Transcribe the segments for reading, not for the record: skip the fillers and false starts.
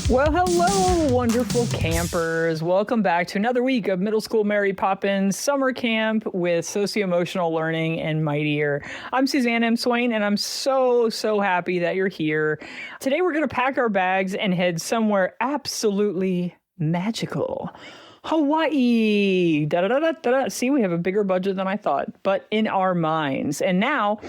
Well, hello, wonderful campers. Welcome back to another week of Middle School Mary Poppins Summer Camp with Socio-Emotional Learning and Mightier. I'm Suzanne M. Swain, and I'm so happy that you're here. Today, we're going to pack our bags and head somewhere absolutely magical. Hawaii. See, we have a bigger budget than I thought, but in our minds. And now,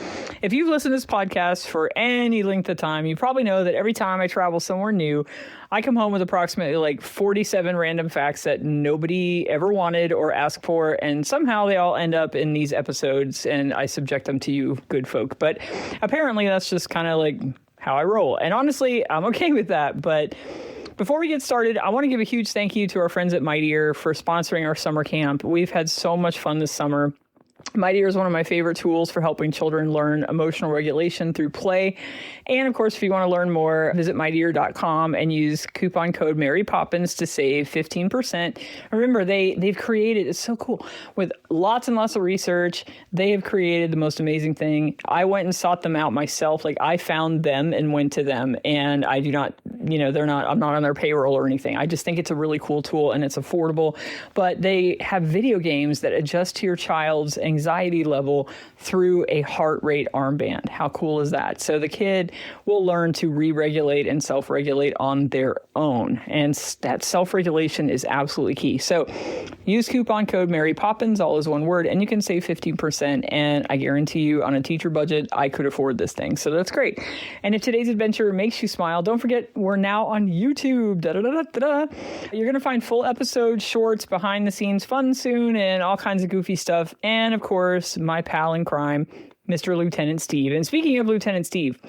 if you've listened to this podcast for any length of time, you probably know that every time I travel somewhere new, I come home with approximately like 47 random facts that nobody ever wanted or asked for, and somehow they all end up in these episodes, and I subject them to you good folk. But apparently that's just kind of like how I roll. And honestly, I'm okay with that, but before we get started, I want to give a huge thank you to our friends at Mightier for sponsoring our summer camp. We've had so much fun this summer. Mightier is one of my favorite tools for helping children learn emotional regulation through play. And of course, if you want to learn more, visit mightier.com and use coupon code Mary Poppins to save 15%. Remember, they've created, it's so cool, with lots and lots of research. They have created the most amazing thing. I went and sought them out myself. Like, I found them and went to them, and I do not, I'm not on their payroll or anything. I just think it's a really cool tool and it's affordable. But they have video games that adjust to your child's anxiety level through a heart rate armband. How cool is that? So the kid will learn to re-regulate and self-regulate on their own. And that self-regulation is absolutely key. So use coupon code Mary Poppins, all is one word, and you can save 15%. And I guarantee you, on a teacher budget, I could afford this thing. So that's great. And if today's adventure makes you smile, don't forget we're now on YouTube. You're going to find full episode shorts, behind the scenes fun soon, and all kinds of goofy stuff. And of course, my pal in crime, Mr. Lieutenant Steve. And speaking of Lieutenant Steve,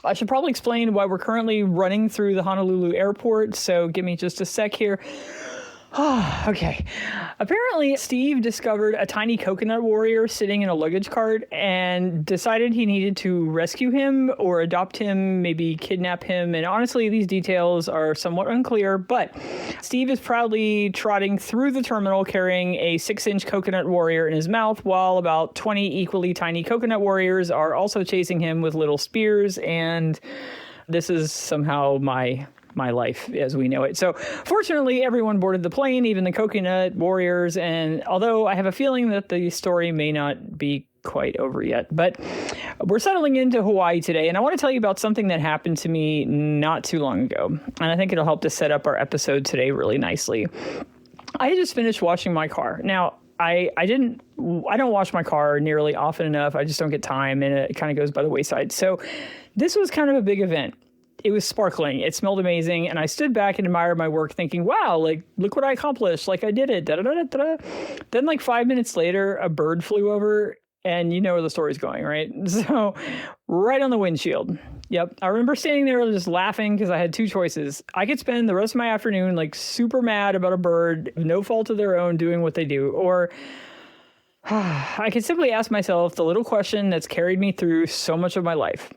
I should probably explain why we're currently running through the Honolulu airport. So give me just a sec here. Okay. Apparently, Steve discovered a tiny coconut warrior sitting in a luggage cart and decided he needed to rescue him or adopt him, maybe kidnap him. And honestly, these details are somewhat unclear, but Steve is proudly trotting through the terminal carrying a 6-inch coconut warrior in his mouth, while about 20 equally tiny coconut warriors are also chasing him with little spears. And this is somehow my life as we know it. So fortunately, everyone boarded the plane, even the coconut warriors. And although I have a feeling that the story may not be quite over yet, but we're settling into Hawaii today. And I want to tell you about something that happened to me not too long ago. And I think it'll help to set up our episode today really nicely. I just finished washing my car. Now, I don't wash my car nearly often enough. I just don't get time, and it kind of goes by the wayside. So this was kind of a big event. It was sparkling. It smelled amazing. And I stood back and admired my work thinking, wow, like, look what I accomplished. Like, I did it. Then like 5 minutes later, a bird flew over, and you know where the story's going, right? So right on the windshield. Yep. I remember standing there just laughing because I had two choices. I could spend the rest of my afternoon like super mad about a bird, no fault of their own, doing what they do. Or I could simply ask myself the little question that's carried me through so much of my life.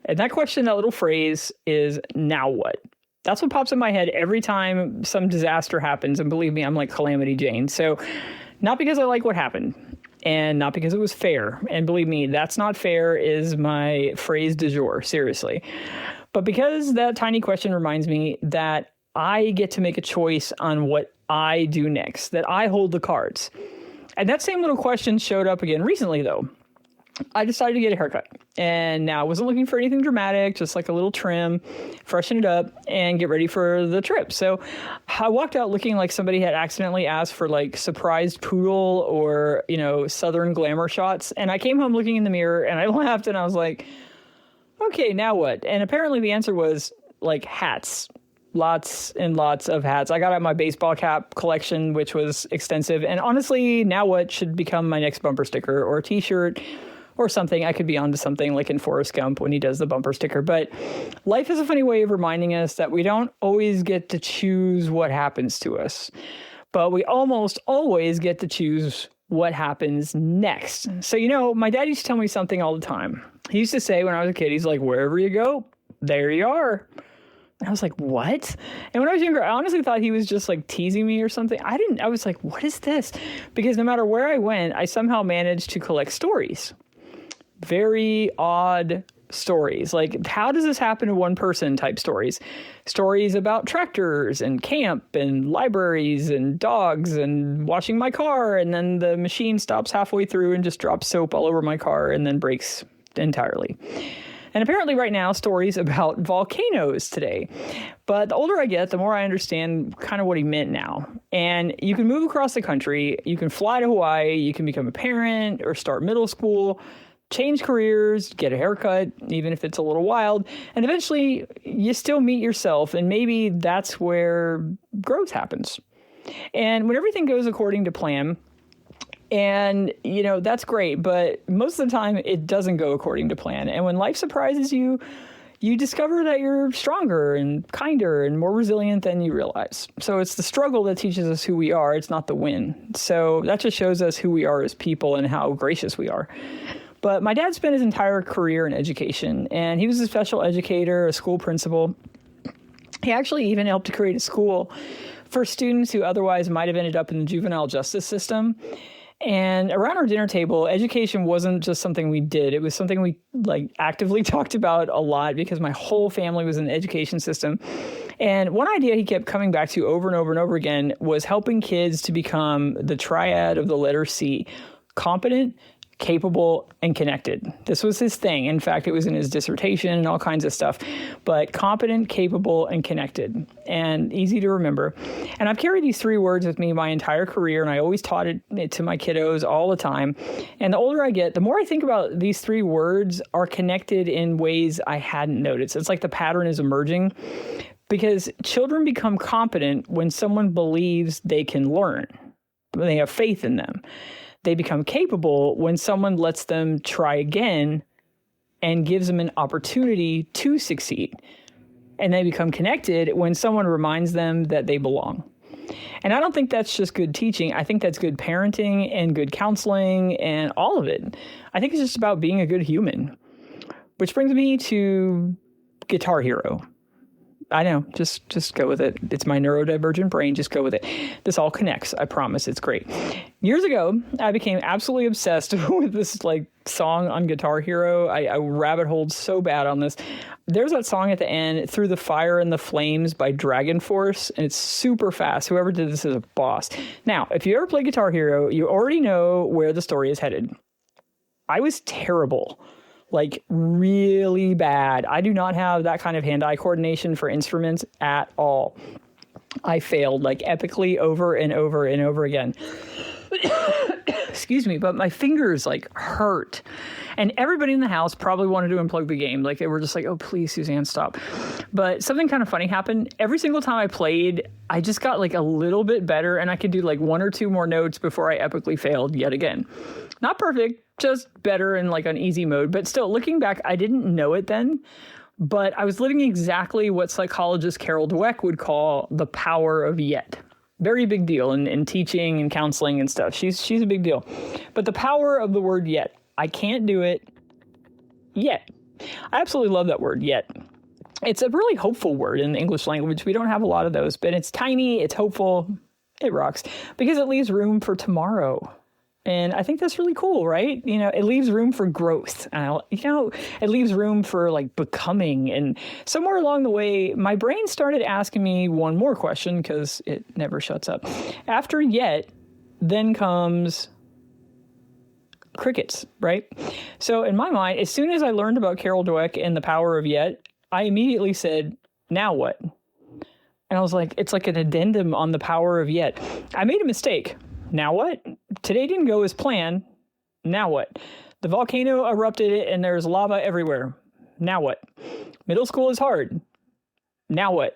And that question, that little phrase is, now what? That's what pops in my head every time some disaster happens. And believe me, I'm like Calamity Jane. So not because I like what happened and not because it was fair. And believe me, that's not fair is my phrase du jour, seriously. But because that tiny question reminds me that I get to make a choice on what I do next, that I hold the cards. And that same little question showed up again recently, though. I decided to get a haircut, and now I wasn't looking for anything dramatic, just like a little trim, freshen it up, and get ready for the trip. So I walked out looking like somebody had accidentally asked for like surprised poodle or, Southern glamour shots. And I came home looking in the mirror and I laughed and I was like, okay, now what? And apparently the answer was like hats. Lots and lots of hats. I got out my baseball cap collection, which was extensive. And honestly, now what should become my next bumper sticker or t-shirt or something. I could be onto something like in Forrest Gump when he does the bumper sticker. But life is a funny way of reminding us that we don't always get to choose what happens to us, but we almost always get to choose what happens next. So, my dad used to tell me something all the time. He used to say when I was a kid, he's like, wherever you go, there you are. And I was like, what? And when I was younger, I honestly thought he was just like teasing me or something. I was like, what is this? Because no matter where I went, I somehow managed to collect stories. very odd stories. Like, how does this happen to one person type stories? Stories about tractors and camp and libraries and dogs and washing my car. And then the machine stops halfway through and just drops soap all over my car and then breaks entirely. And apparently right now, stories about volcanoes today. But the older I get, the more I understand kind of what he meant now. And you can move across the country. You can fly to Hawaii. You can become a parent or start middle school, change careers, get a haircut, even if it's a little wild. And eventually you still meet yourself. And maybe that's where growth happens. And when everything goes according to plan, and, you know, that's great, but most of the time it doesn't go according to plan. And when life surprises you, you discover that you're stronger and kinder and more resilient than you realize. So it's the struggle that teaches us who we are. It's not the win. So that just shows us who we are as people and how gracious we are. But my dad spent his entire career in education, and he was a special educator, a school principal. He actually even helped to create a school for students who otherwise might have ended up in the juvenile justice system. And around our dinner table, education wasn't just something we did. It was something we actively talked about a lot because my whole family was in the education system. And one idea he kept coming back to over and over and over again was helping kids to become the triad of the letter C: competent, capable, and connected. This was his thing. In fact, it was in his dissertation and all kinds of stuff. But competent, capable, and connected, and easy to remember. And I've carried these three words with me my entire career, and I always taught it to my kiddos all the time. And the older I get, the more I think about these three words are connected in ways I hadn't noticed. It's like the pattern is emerging, because children become competent when someone believes they can learn, when they have faith in them. They become capable when someone lets them try again and gives them an opportunity to succeed. And they become connected when someone reminds them that they belong. And I don't think that's just good teaching. I think that's good parenting and good counseling and all of it. I think it's just about being a good human. Which brings me to Guitar Hero. I know, just go with it. It's my neurodivergent brain. Just go with it. This all connects. I promise. It's great. Years ago, I became absolutely obsessed with this song on Guitar Hero. I rabbit holed so bad on this. There's that song at the end, Through the Fire and the Flames by Dragon Force, and it's super fast. Whoever did this is a boss. Now, if you ever play Guitar Hero, you already know where the story is headed. I was terrible. Really bad. I do not have that kind of hand-eye coordination for instruments at all. I failed epically over and over and over again. Excuse me, but my fingers hurt. And everybody in the house probably wanted to unplug the game. They were just oh, please, Suzanne, stop. But something kind of funny happened. Every single time I played, I just got a little bit better, and I could do one or two more notes before I epically failed yet again. Not perfect, just better in an easy mode. But still, looking back, I didn't know it then, but I was living exactly what psychologist Carol Dweck would call the power of yet. Very big deal in teaching and counseling and stuff. She's a big deal. But the power of the word yet. I can't do it yet. I absolutely love that word, yet. It's a really hopeful word in the English language. We don't have a lot of those, but it's tiny, it's hopeful, it rocks, because it leaves room for tomorrow. And I think that's really cool, right? It leaves room for growth. It leaves room for becoming. And somewhere along the way, my brain started asking me one more question, because it never shuts up. After yet, then comes crickets, right? So in my mind, as soon as I learned about Carol Dweck and the power of yet, I immediately said, now what? And I was it's like an addendum on the power of yet. I made a mistake. Now what? Today didn't go as planned. Now what? The volcano erupted and there's lava everywhere. Now what? Middle school is hard. Now what?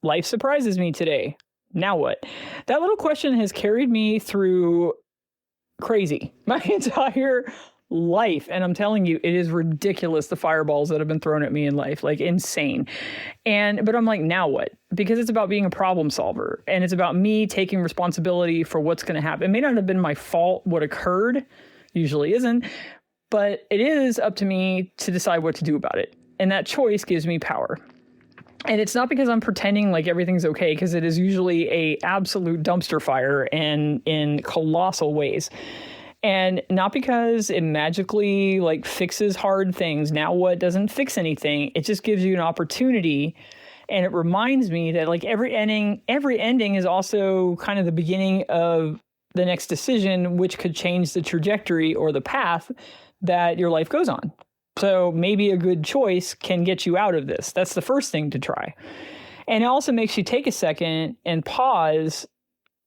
Life surprises me today. Now what? That little question has carried me through crazy my entire life. And I'm telling you, it is ridiculous, the fireballs that have been thrown at me in life, insane. But I'm now what? Because it's about being a problem solver, and it's about me taking responsibility for what's going to happen. It may not have been my fault what occurred, usually isn't, but it is up to me to decide what to do about it. And that choice gives me power. And it's not because I'm pretending everything's okay, because it is usually a absolute dumpster fire and in colossal ways. And not because it magically like fixes hard things. Now what doesn't fix anything. It just gives you an opportunity. And it reminds me that like every ending is also kind of the beginning of the next decision, which could change the trajectory or the path that your life goes on. So maybe a good choice can get you out of this. That's the first thing to try. And it also makes you take a second and pause,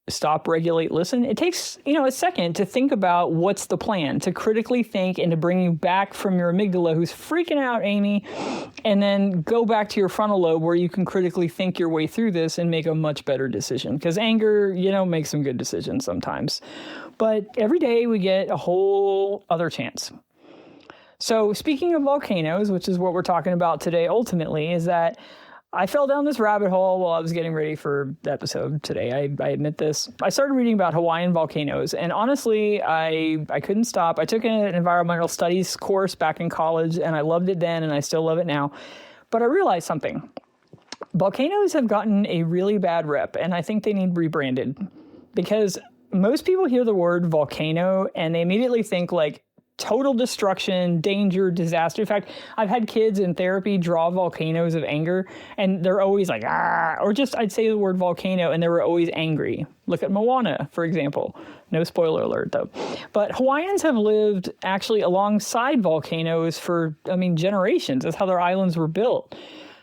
stop, regulate, listen. It takes, a second to think about what's the plan, to critically think and to bring you back from your amygdala, who's freaking out, Amy, and then go back to your frontal lobe where you can critically think your way through this and make a much better decision. Because anger, makes some good decisions sometimes. But every day we get a whole other chance. So speaking of volcanoes, which is what we're talking about today ultimately, is that I fell down this rabbit hole while I was getting ready for the episode today. I admit this. I started reading about Hawaiian volcanoes, and honestly, I couldn't stop. I took an environmental studies course back in college, and I loved it then, and I still love it now. But I realized something. Volcanoes have gotten a really bad rep, and I think they need rebranded. Because most people hear the word volcano, and they immediately think like total destruction, danger, disaster. In fact, I've had kids in therapy draw volcanoes of anger, and they're always like, ah, or just I'd say the word volcano, and they were always angry. Look at Moana, for example. No spoiler alert, though. But Hawaiians have lived actually alongside volcanoes for, generations. That's how their islands were built.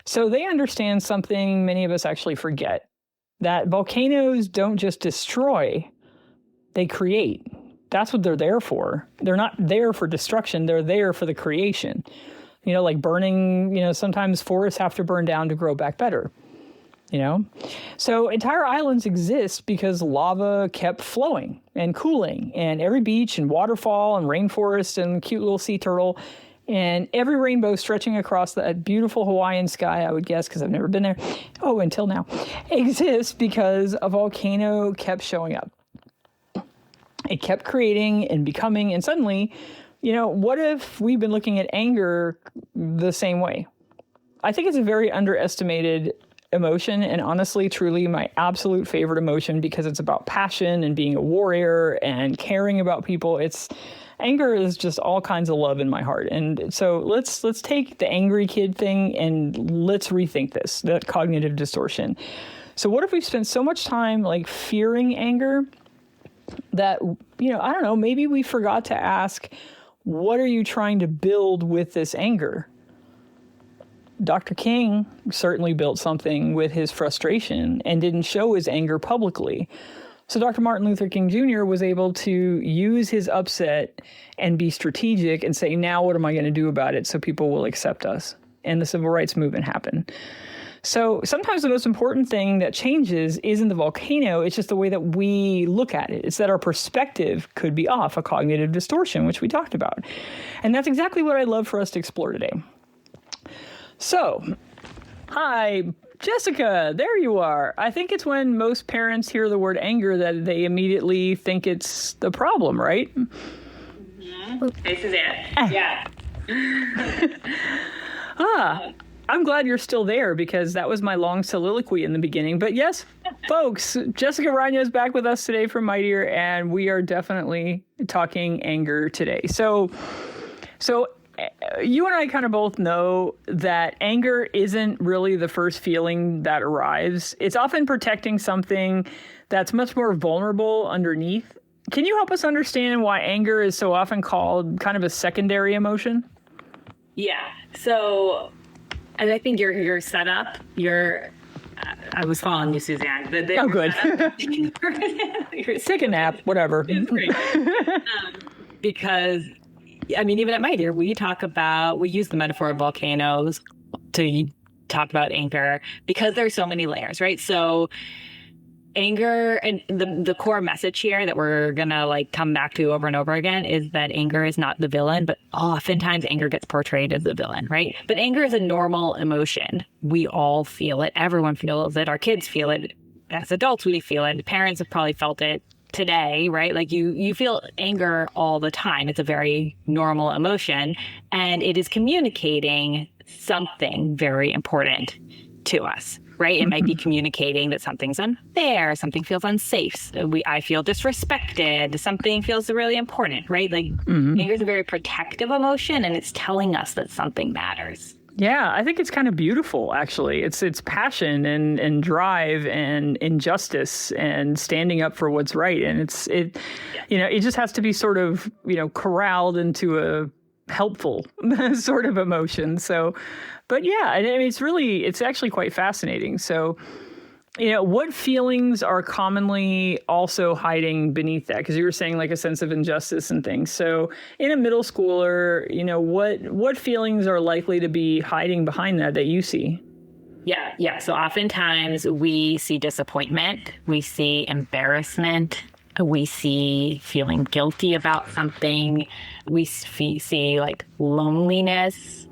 So they understand something many of us actually forget, that volcanoes don't just destroy, they create. That's what they're there for. They're not there for destruction. They're there for the creation. Like burning, sometimes forests have to burn down to grow back better. So entire islands exist because lava kept flowing and cooling, and every beach and waterfall and rainforest and cute little sea turtle and every rainbow stretching across that beautiful Hawaiian sky, I would guess, because I've never been there. Oh, until now, exists because a volcano kept showing up. It kept creating and becoming, and suddenly, what if we've been looking at anger the same way? I think it's a very underestimated emotion, and honestly, truly my absolute favorite emotion, because it's about passion and being a warrior and caring about people. Anger is just all kinds of love in my heart. And so let's take the angry kid thing and let's rethink this, that cognitive distortion. So what if we've spent so much time like fearing anger that, I don't know, maybe we forgot to ask, what are you trying to build with this anger? Dr. King certainly built something with his frustration and didn't show his anger publicly. So Dr. Martin Luther King Jr. was able to use his upset and be strategic and say, now what am I going to do about it so people will accept us? And the civil rights movement happened. So sometimes the most important thing that changes isn't the volcano, it's just the way that we look at it. It's that our perspective could be off, a cognitive distortion, which we talked about. And that's exactly what I'd love for us to explore today. So, hi, Jessica, there you are. I think it's when most parents hear the word anger that they immediately think it's the problem, right? Mm-hmm. Hey, Suzanne. Yeah. I'm glad you're still there because that was my long soliloquy in the beginning. But yes, folks, Jessica Ragnio is back with us today from Mightier, and we are definitely talking anger today. So you and I kind of both know that anger isn't really the first feeling that arrives. It's often protecting something that's much more vulnerable underneath. Can you help us understand why anger is so often called kind of a secondary emotion? Yeah. So, and I think your setup, I was following you, Suzanne. Oh, good. Take a nap, whatever. It's great. Because, even at My Dear, we use the metaphor of volcanoes to talk about anger because there's so many layers, right? So anger, and the core message here that we're gonna come back to over and over again is that anger is not the villain, but oftentimes anger gets portrayed as the villain, right? But anger is a normal emotion. We all feel it. Everyone feels it. Our kids feel it. As adults, we feel it. Parents have probably felt it today, right? You feel anger all the time. It's a very normal emotion, and it is communicating something very important to us. right? It might be communicating that something's unfair, something feels unsafe. I feel disrespected, something feels really important, right? Like anger is a very protective emotion, and it's telling us that something matters. Yeah, I think it's kind of beautiful, actually. It's passion and drive and injustice and standing up for what's right. And it just has to be sort of, corralled into a helpful sort of emotion. So, but yeah, I mean, it's actually quite fascinating. So, what feelings are commonly also hiding beneath that? Because you were saying like a sense of injustice and things. So in a middle schooler, what feelings are likely to be hiding behind that you see? Yeah. So oftentimes we see disappointment, we see embarrassment, we see feeling guilty about something, we see like loneliness,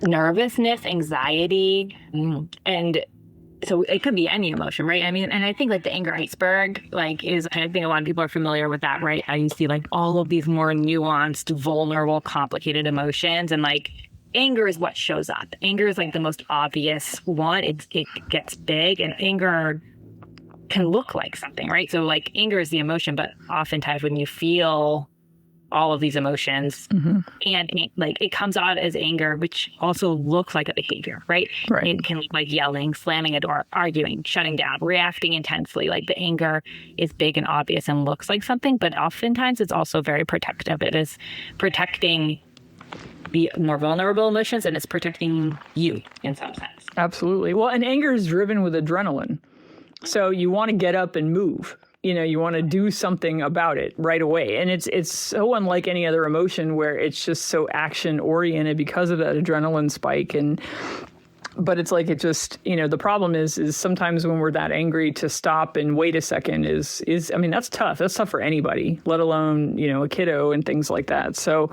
nervousness, anxiety, and so it could be any emotion, right? I mean, and I think like the anger iceberg, I think a lot of people are familiar with that, right? How you see like all of these more nuanced, vulnerable, complicated emotions, and like anger is what shows up. Anger is like the most obvious one. It gets big, and anger can look like something, right? So like anger is the emotion, but oftentimes when you feel all of these emotions and like it comes out as anger, which also looks like a behavior, right? It can look like yelling, slamming a door, arguing, shutting down, reacting intensely. Like the anger is big and obvious and looks like something, but oftentimes it's also very protective. It is protecting the more vulnerable emotions, and it's protecting you in some sense. Absolutely. Well, and anger is driven with adrenaline. So you want to get up and move. You want to do something about it right away. And it's so unlike any other emotion where it's just so action oriented because of that adrenaline spike. But it's like it just, the problem is sometimes when we're that angry to stop and wait a second is I mean, that's tough. That's tough for anybody, let alone, a kiddo and things like that. So,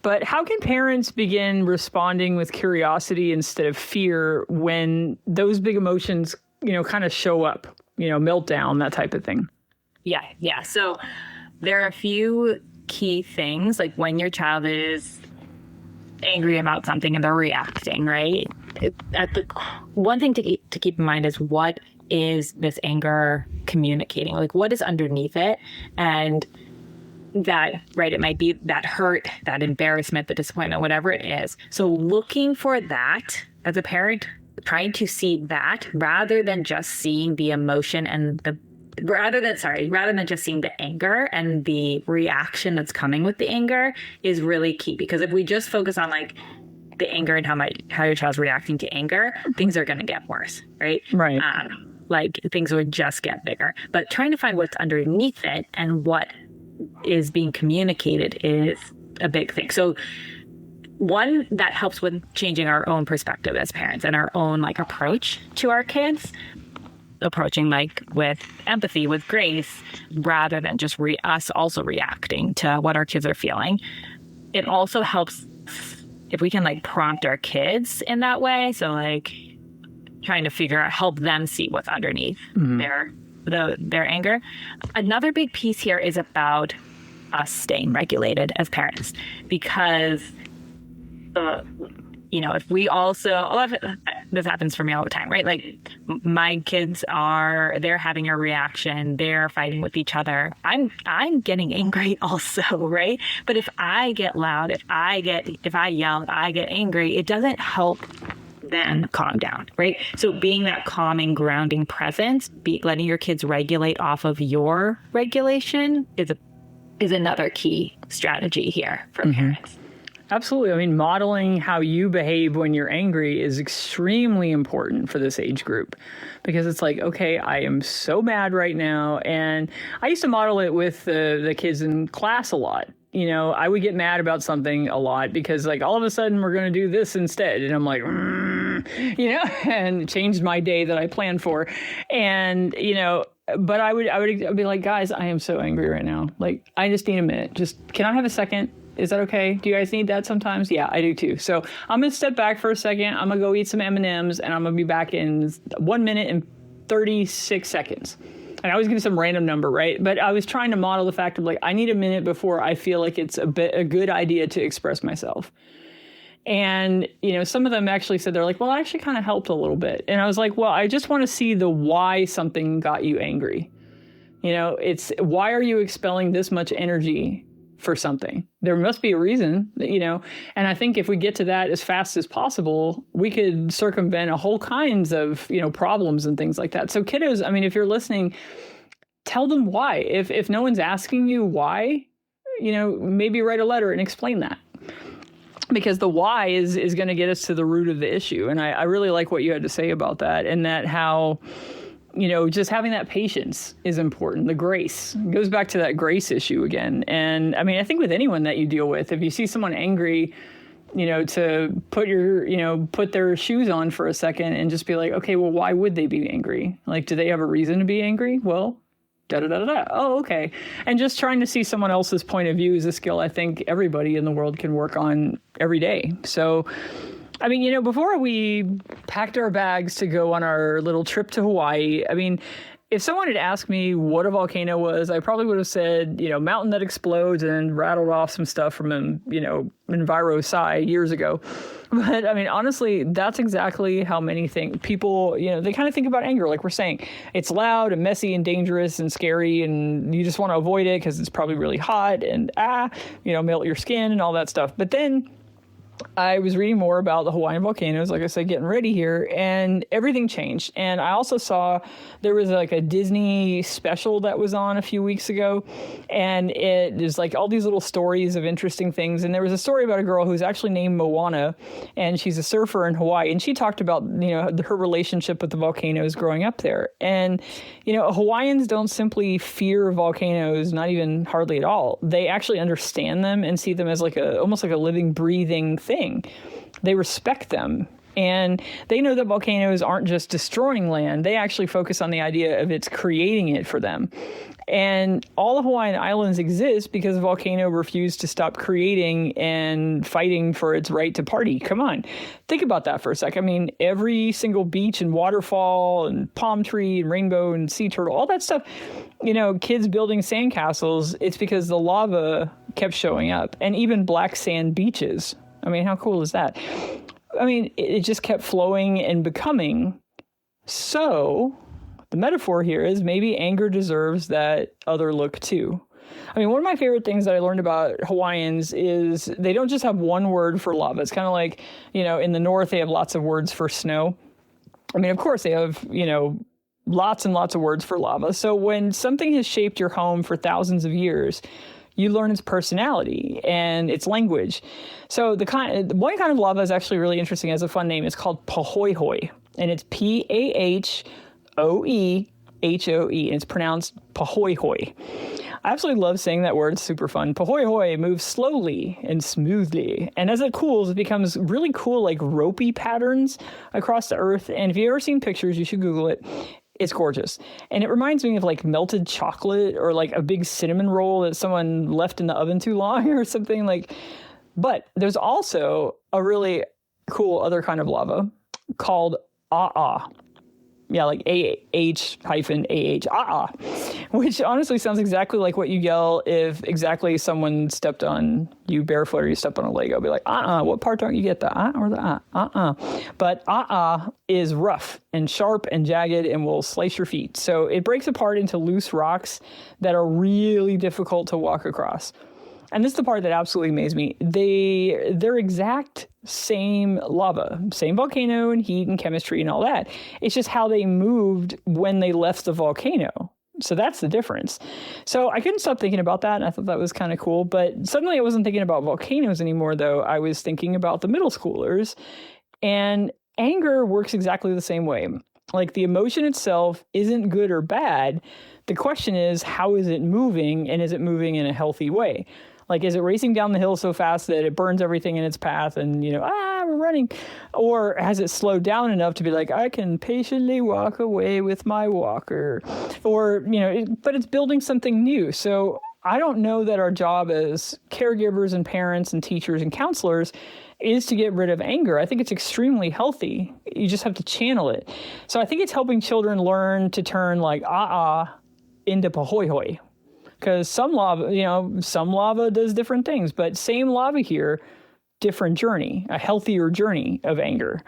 but how can parents begin responding with curiosity instead of fear when those big emotions, kind of show up? Meltdown, that type of thing. Yeah. So there are a few key things, like when your child is angry about something and they're reacting, right? One thing to keep in mind is what is this anger communicating? Like what is underneath it? And that, right, it might be that hurt, that embarrassment, the disappointment, whatever it is. So looking for that as a parent, trying to see that rather than just seeing the emotion and rather than just seeing the anger and the reaction that's coming with the anger is really key. Because if we just focus on like the anger and how your child's reacting to anger, things are going to get worse, right? Right. Like things would just get bigger. But trying to find what's underneath it and what is being communicated is a big thing. So one, that helps with changing our own perspective as parents and our own like approach to our kids, approaching like with empathy, with grace, rather than just us also reacting to what our kids are feeling. It also helps if we can like prompt our kids in that way. So like trying to help them see what's underneath their anger. Another big piece here is about us staying regulated as parents, because if we also, this happens for me all the time, right? Like my kids they're having a reaction, they're fighting with each other. I'm getting angry also, right? But if I get loud, if I yell, if I get angry, it doesn't help them calm down, right? So being that calming, grounding presence, letting your kids regulate off of your regulation is another key strategy here for parents. Absolutely. I mean, modeling how you behave when you're angry is extremely important for this age group, because it's like, okay, I am so mad right now. And I used to model it with the kids in class a lot. I would get mad about something a lot because like all of a sudden we're going to do this instead. And I'm like, and it changed my day that I planned for. And, but I would be like, guys, I am so angry right now. Like, I just need a minute. Just, can I have a second? Is that okay? Do you guys need that sometimes? Yeah, I do too. So I'm going to step back for a second. I'm going to go eat some M&Ms and I'm going to be back in 1 minute and 36 seconds. And I was giving some random number, right? But I was trying to model the fact of like, I need a minute before I feel like it's a good idea to express myself. And, some of them actually said, they're like, well, it actually kind of helped a little bit. And I was like, well, I just want to see the why something got you angry. It's why are you expelling this much energy for something? There must be a reason, and I think if we get to that as fast as possible, we could circumvent a whole kinds of, problems and things like that. So kiddos, I mean, if you're listening, tell them why. If no one's asking you why, maybe write a letter and explain that. Because the why is going to get us to the root of the issue. And I really like what you had to say about that, and that how, just having that patience is important. The grace goes back to that grace issue again. And I mean, I think with anyone that you deal with, if you see someone angry, to put their shoes on for a second and just be like, okay, well, why would they be angry? Like, do they have a reason to be angry? Well, da-da-da-da-da. Oh, okay. And just trying to see someone else's point of view is a skill I think everybody in the world can work on every day. So, I mean, before we packed our bags to go on our little trip to Hawaii, I mean, if someone had asked me what a volcano was, I probably would have said, mountain that explodes, and rattled off some stuff from, Enviro-Sci years ago. But I mean, honestly, that's exactly how many people, they kind of think about anger. Like we're saying, it's loud and messy and dangerous and scary, and you just want to avoid it because it's probably really hot and, melt your skin and all that stuff. But then I was reading more about the Hawaiian volcanoes, like I said, getting ready here, and everything changed. And I also saw there was like a Disney special that was on a few weeks ago, and it is like all these little stories of interesting things. And there was a story about a girl who's actually named Moana, and she's a surfer in Hawaii, and she talked about, her relationship with the volcanoes growing up there. And, Hawaiians don't simply fear volcanoes, not even hardly at all. They actually understand them and see them as almost like a living, breathing thing. They respect them, and they know that volcanoes aren't just destroying land. They actually focus on the idea of it's creating it for them. And all the Hawaiian Islands exist because a volcano refused to stop creating and fighting for its right to party. Come on. Think about that for a sec. I mean, every single beach and waterfall and palm tree and rainbow and sea turtle, all that stuff, kids building sandcastles, it's because the lava kept showing up. And even black sand beaches. I mean, how cool is that? I mean, it just kept flowing and becoming. So the metaphor here is maybe anger deserves that other look too. I mean, one of my favorite things that I learned about Hawaiians is they don't just have one word for lava. It's kind of like, in the north, they have lots of words for snow. I mean, of course, they have, lots and lots of words for lava. So when something has shaped your home for thousands of years, you learn its personality and its language. So one kind of lava is actually really interesting, as a fun name. It's called pahoehoe, and it's Pahoehoe, and it's pronounced pahoehoe. I absolutely love saying that word. It's super fun. Pahoehoe moves slowly and smoothly, and as it cools, it becomes really cool, like ropey patterns across the earth. And if you've ever seen pictures, you should Google it. It's gorgeous. And it reminds me of like melted chocolate or like a big cinnamon roll that someone left in the oven too long or something like. But there's also a really cool other kind of lava called ah. Yeah, like AH-AH, which honestly sounds exactly like what you yell if exactly someone stepped on you barefoot or you stepped on a Lego. Be like, what part don't you get, the or the But is rough and sharp and jagged and will slice your feet. So it breaks apart into loose rocks that are really difficult to walk across. And this is the part that absolutely amazed me. They're exact same lava, same volcano and heat and chemistry and all that. It's just how they moved when they left the volcano. So that's the difference. So I couldn't stop thinking about that, and I thought that was kind of cool. But suddenly I wasn't thinking about volcanoes anymore, though. I was thinking about the middle schoolers. And anger works exactly the same way. Like, the emotion itself isn't good or bad. The question is, how is it moving, and is it moving in a healthy way? Like, is it racing down the hill so fast that it burns everything in its path and, we're running? Or has it slowed down enough to be like, I can patiently walk away with my walker? Or, but it's building something new. So I don't know that our job as caregivers and parents and teachers and counselors is to get rid of anger. I think it's extremely healthy. You just have to channel it. So I think it's helping children learn to turn like into pahoehoe. Because some lava does different things, but same lava here, different journey, a healthier journey of anger.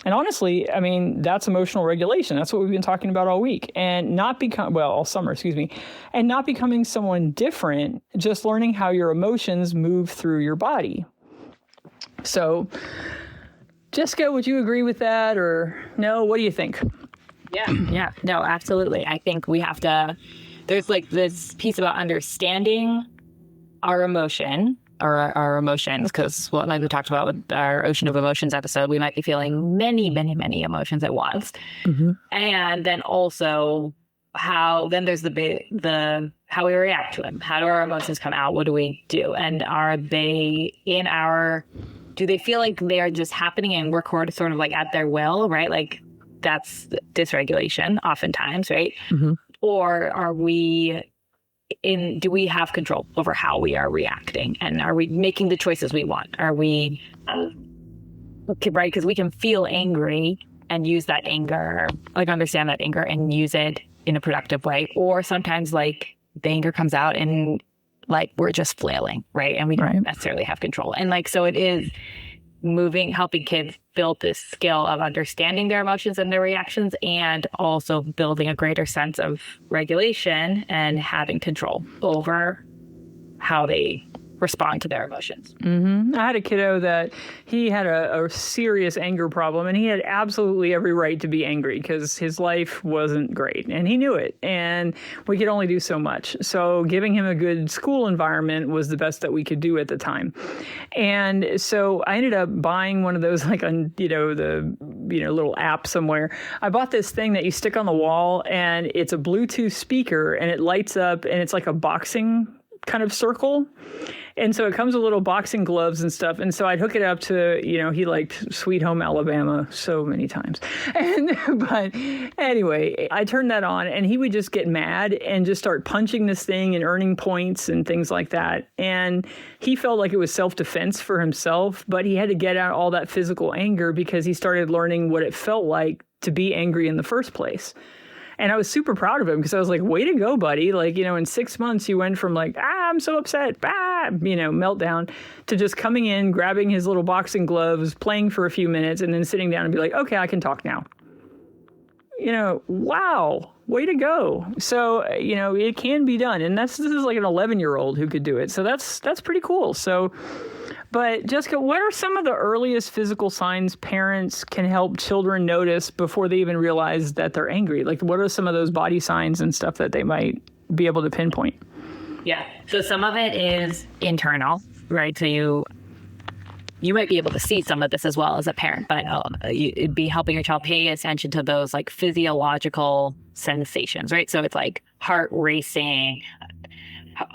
And honestly, I mean, that's emotional regulation. That's what we've been talking about all week. And all summer, and not becoming someone different, just learning how your emotions move through your body. So, Jessica, would you agree with that or no? What do you think? Yeah. No, absolutely. I think we have to, there's like this piece about understanding our emotion or our emotions, because like we talked about with our Ocean of Emotions episode, we might be feeling many, many, many emotions at once. Mm-hmm. And then also there's the how we react to them. How do our emotions come out? What do we do? And are they do they feel like they are just happening and we're sort of like at their will, right? Like that's dysregulation oftentimes, right? Mm-hmm. Or do we have control over how we are reacting? And are we making the choices we want? Are we, right? Because we can feel angry and use that anger, like understand that anger and use it in a productive way. Or sometimes like the anger comes out and like we're just flailing, right? And we don't necessarily have control. And like, so it is helping kids build this skill of understanding their emotions and their reactions, and also building a greater sense of regulation and having control over how they respond to their emotions. Mm-hmm. I had a kiddo that he had a serious anger problem, and he had absolutely every right to be angry because his life wasn't great and he knew it, and we could only do so much. So giving him a good school environment was the best that we could do at the time. And so I ended up buying one of those, like on, the little app somewhere. I bought this thing that you stick on the wall, and it's a Bluetooth speaker, and it lights up, and it's like a boxing kind of circle. And so it comes with little boxing gloves and stuff. And so I'd hook it up to, he liked Sweet Home Alabama so many times. But anyway, I turned that on, and he would just get mad and just start punching this thing and earning points and things like that. And he felt like it was self-defense for himself, but he had to get out all that physical anger because he started learning what it felt like to be angry in the first place. And I was super proud of him because I was like, way to go, buddy. Like, in 6 months, you went from like, I'm so upset, meltdown, to just coming in, grabbing his little boxing gloves, playing for a few minutes, and then sitting down and be like, okay, I can talk now. Wow, way to go. So, it can be done. And this is like an 11-year-old who could do it. So that's pretty cool. So, but Jessica, what are some of the earliest physical signs parents can help children notice before they even realize that they're angry? Like, what are some of those body signs and stuff that they might be able to pinpoint? Yeah. So some of it is internal, right? So you might be able to see some of this as well as a parent, but it'd be helping your child pay attention to those like physiological sensations, right? So it's like heart racing.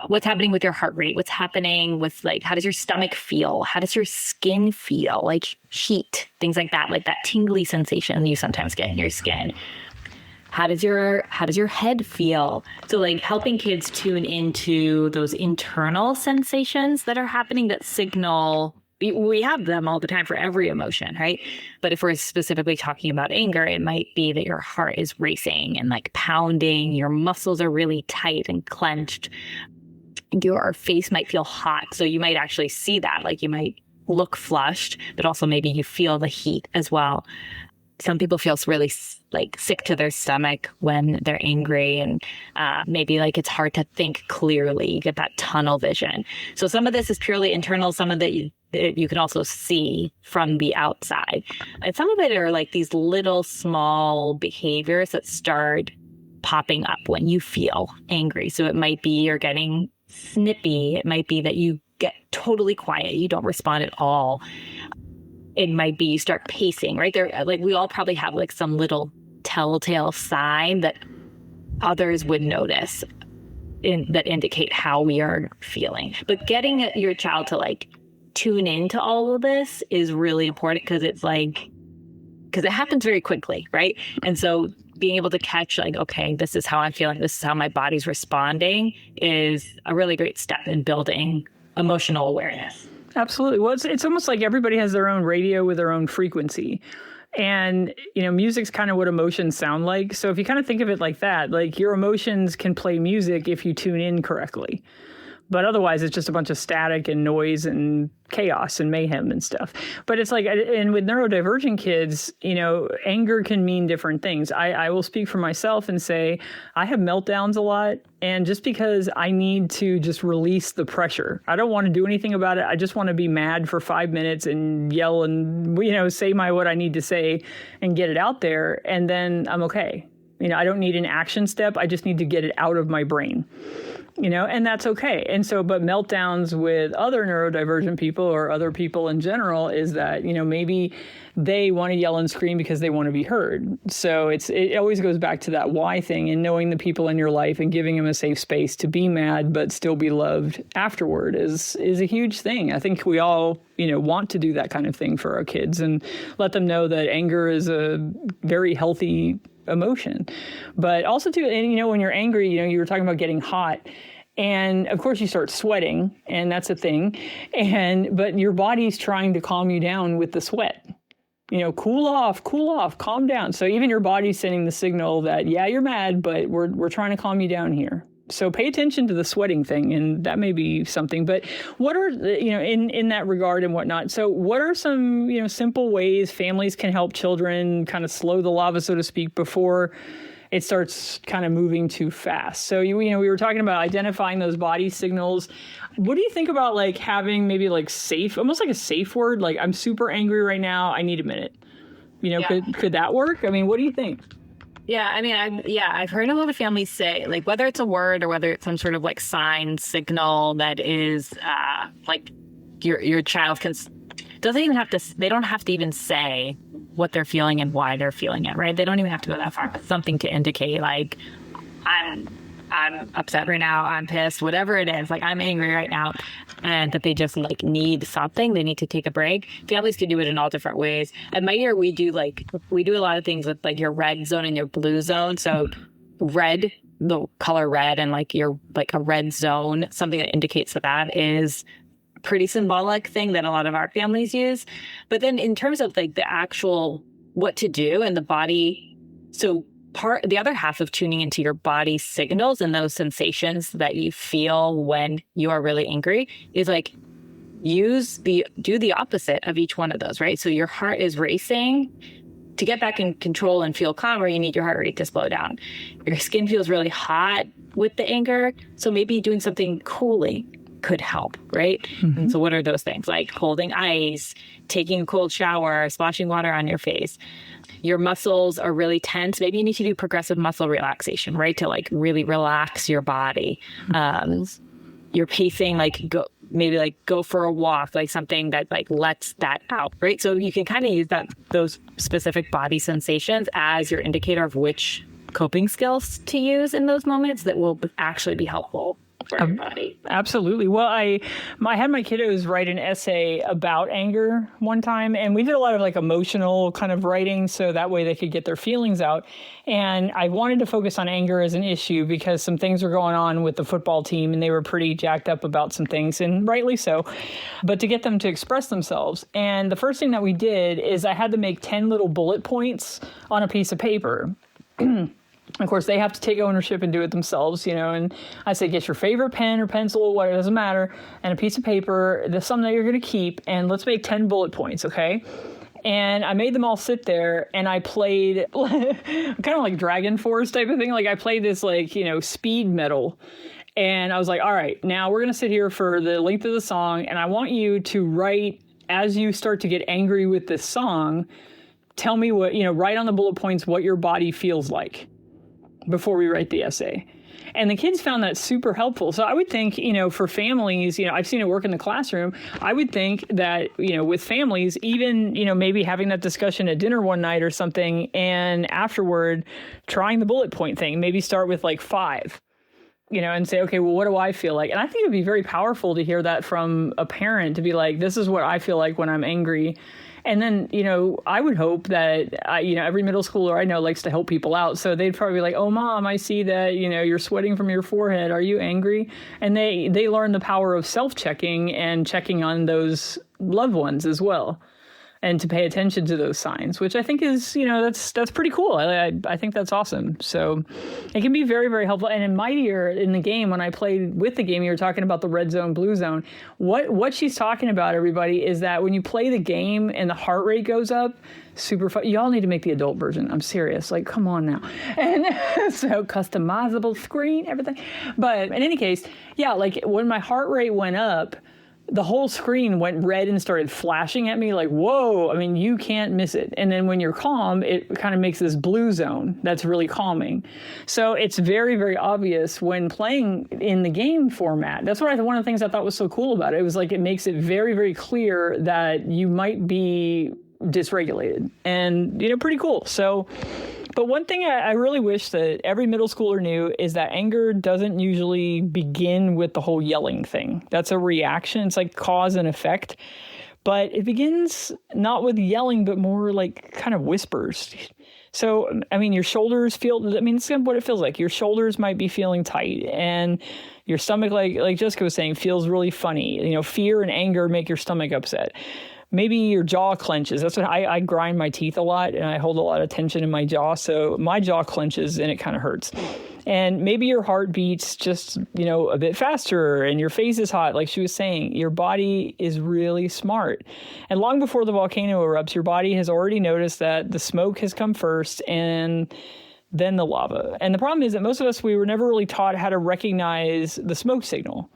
What's happening with your heart rate? What's happening with like, how does your stomach feel? How does your skin feel? Like heat, things like that tingly sensation you sometimes get in your skin. How does your head feel? So like helping kids tune into those internal sensations that are happening that signal. We have them all the time for every emotion, right? But if we're specifically talking about anger, it might be that your heart is racing and like pounding, your muscles are really tight and clenched. Your face might feel hot. So you might actually see that, like you might look flushed, but also maybe you feel the heat as well. Some people feel really like sick to their stomach when they're angry, and maybe like it's hard to think clearly. You get that tunnel vision. So some of this is purely internal. Some of that you can also see from the outside. And some of it are like these little small behaviors that start popping up when you feel angry. So it might be you're getting snippy. It might be that you get totally quiet. You don't respond at all. It might be you start pacing, right? There, like we all probably have like some little telltale sign that others would notice that indicate how we are feeling. But getting your child to like tune into all of this is really important because it happens very quickly, right? And so being able to catch like, okay, this is how I'm feeling, this is how my body's responding is a really great step in building emotional awareness. Absolutely. Well, it's almost like everybody has their own radio with their own frequency. And, music's kind of what emotions sound like. So if you kind of think of it like that, like your emotions can play music if you tune in correctly. But otherwise, it's just a bunch of static and noise and chaos and mayhem and stuff. But it's like, and with neurodivergent kids, anger can mean different things. I will speak for myself and say I have meltdowns a lot. And just because I need to just release the pressure, I don't want to do anything about it. I just want to be mad for 5 minutes and yell and, say what I need to say and get it out there. And then I'm okay. I don't need an action step. I just need to get it out of my brain. And that's okay. And so, but meltdowns with other neurodivergent people or other people in general is that, maybe they want to yell and scream because they want to be heard. So it always goes back to that why thing, and knowing the people in your life and giving them a safe space to be mad but still be loved afterward is a huge thing. I think we all, want to do that kind of thing for our kids and let them know that anger is a very healthy emotion. But also too, and when you're angry, you were talking about getting hot. And of course you start sweating, and that's a thing. But your body's trying to calm you down with the sweat. Cool off, calm down. So even your body's sending the signal that, yeah, you're mad, but we're trying to calm you down here. So pay attention to the sweating thing, and that may be something. But what are, in that regard and whatnot, so what are some, simple ways families can help children kind of slow the lava, so to speak, before it starts kind of moving too fast? So, we were talking about identifying those body signals. What do you think about like having maybe like safe, almost like a safe word? Like, I'm super angry right now. I need a minute. Could that work? I mean, what do you think? Yeah, I mean, I've heard a lot of families say, like, whether it's a word or whether it's some sort of like sign signal that is like your child doesn't even have to, they don't have to even say what they're feeling and why they're feeling it, right? They don't even have to go that far, but something to indicate like, I'm upset right now, I'm pissed, whatever it is, like I'm angry right now, and that they just like need something, they need to take a break. Families can do it in all different ways. At my year, we do a lot of things with like your red zone and your blue zone. So red, the color red, and like your like a red zone, something that indicates that is pretty symbolic thing that a lot of our families use. But then in terms of like the actual what to do and the body, so the other half of tuning into your body signals and those sensations that you feel when you are really angry is like do the opposite of each one of those, right? So your heart is racing. To get back in control and feel calmer, you need your heart rate to slow down. Your skin feels really hot with the anger, so maybe doing something cooling could help, right? Mm-hmm. And so what are those things? Like holding ice, taking a cold shower, splashing water on your face. Your muscles are really tense. Maybe you need to do progressive muscle relaxation, right? To like really relax your body. You're pacing, go for a walk, like something that like lets that out, right? So you can kind of use those specific body sensations as your indicator of which coping skills to use in those moments that will actually be helpful for your body. Absolutely. Well, I had my kiddos write an essay about anger one time, and we did a lot of like emotional kind of writing so that way they could get their feelings out. And I wanted to focus on anger as an issue because some things were going on with the football team and they were pretty jacked up about some things, and rightly so, but to get them to express themselves. And the first thing that we did is I had to make 10 little bullet points on a piece of paper. Of course, they have to take ownership and do it themselves, and I say, get your favorite pen or pencil or whatever, it doesn't matter, and a piece of paper, there's something that you're going to keep, and let's make 10 bullet points, okay? And I made them all sit there, and I played kind of like Dragon Force type of thing. Like I played this speed metal, and I was like, all right, now we're going to sit here for the length of the song, and I want you to write, as you start to get angry with this song, tell me what, write on the bullet points what your body feels like before we write the essay. And the kids found that super helpful. So I would think, for families, I've seen it work in the classroom. I would think that, with families, even, maybe having that discussion at dinner one night or something, and afterward trying the bullet point thing, maybe start with like 5, and say, okay, well, what do I feel like? And I think it'd be very powerful to hear that from a parent, to be like, this is what I feel like when I'm angry. And then, I would hope that, every middle schooler I know likes to help people out. So they'd probably be like, oh, Mom, I see that, you're sweating from your forehead. Are you angry? And they learn the power of self-checking and checking on those loved ones as well. and to pay attention to those signs, which I think is, that's pretty cool. I think that's awesome. So it can be very, very helpful. And in Mightier, in the game, when I played with the game, you were talking about the red zone, blue zone. What she's talking about, everybody, is that when you play the game and the heart rate goes up, super fun. Y'all need to make the adult version. I'm serious. Like, come on now. And so customizable screen, everything. But in any case, yeah, like when my heart rate went up, the whole screen went red and started flashing at me like, whoa, I mean, you can't miss it. And then when you're calm, it kind of makes this blue zone that's really calming. So it's very, very obvious when playing in the game format. That's one of the things I thought was so cool about it. It was like, it makes it very, very clear that you might be dysregulated, and pretty cool. So, but one thing I really wish that every middle schooler knew is that anger doesn't usually begin with the whole yelling thing. That's a reaction. It's like cause and effect, but it begins not with yelling, but more like kind of whispers. So, I mean, your shoulders it's what it feels like. Your shoulders might be feeling tight, and your stomach, like Jessica was saying, feels really funny. Fear and anger make your stomach upset. Maybe your jaw clenches. That's what I grind my teeth a lot, and I hold a lot of tension in my jaw. So my jaw clenches and it kind of hurts. And maybe your heart beats just, a bit faster, and your face is hot. Like she was saying, your body is really smart. And long before the volcano erupts, your body has already noticed that the smoke has come first and then the lava. And the problem is that most of us, we were never really taught how to recognize the smoke signal.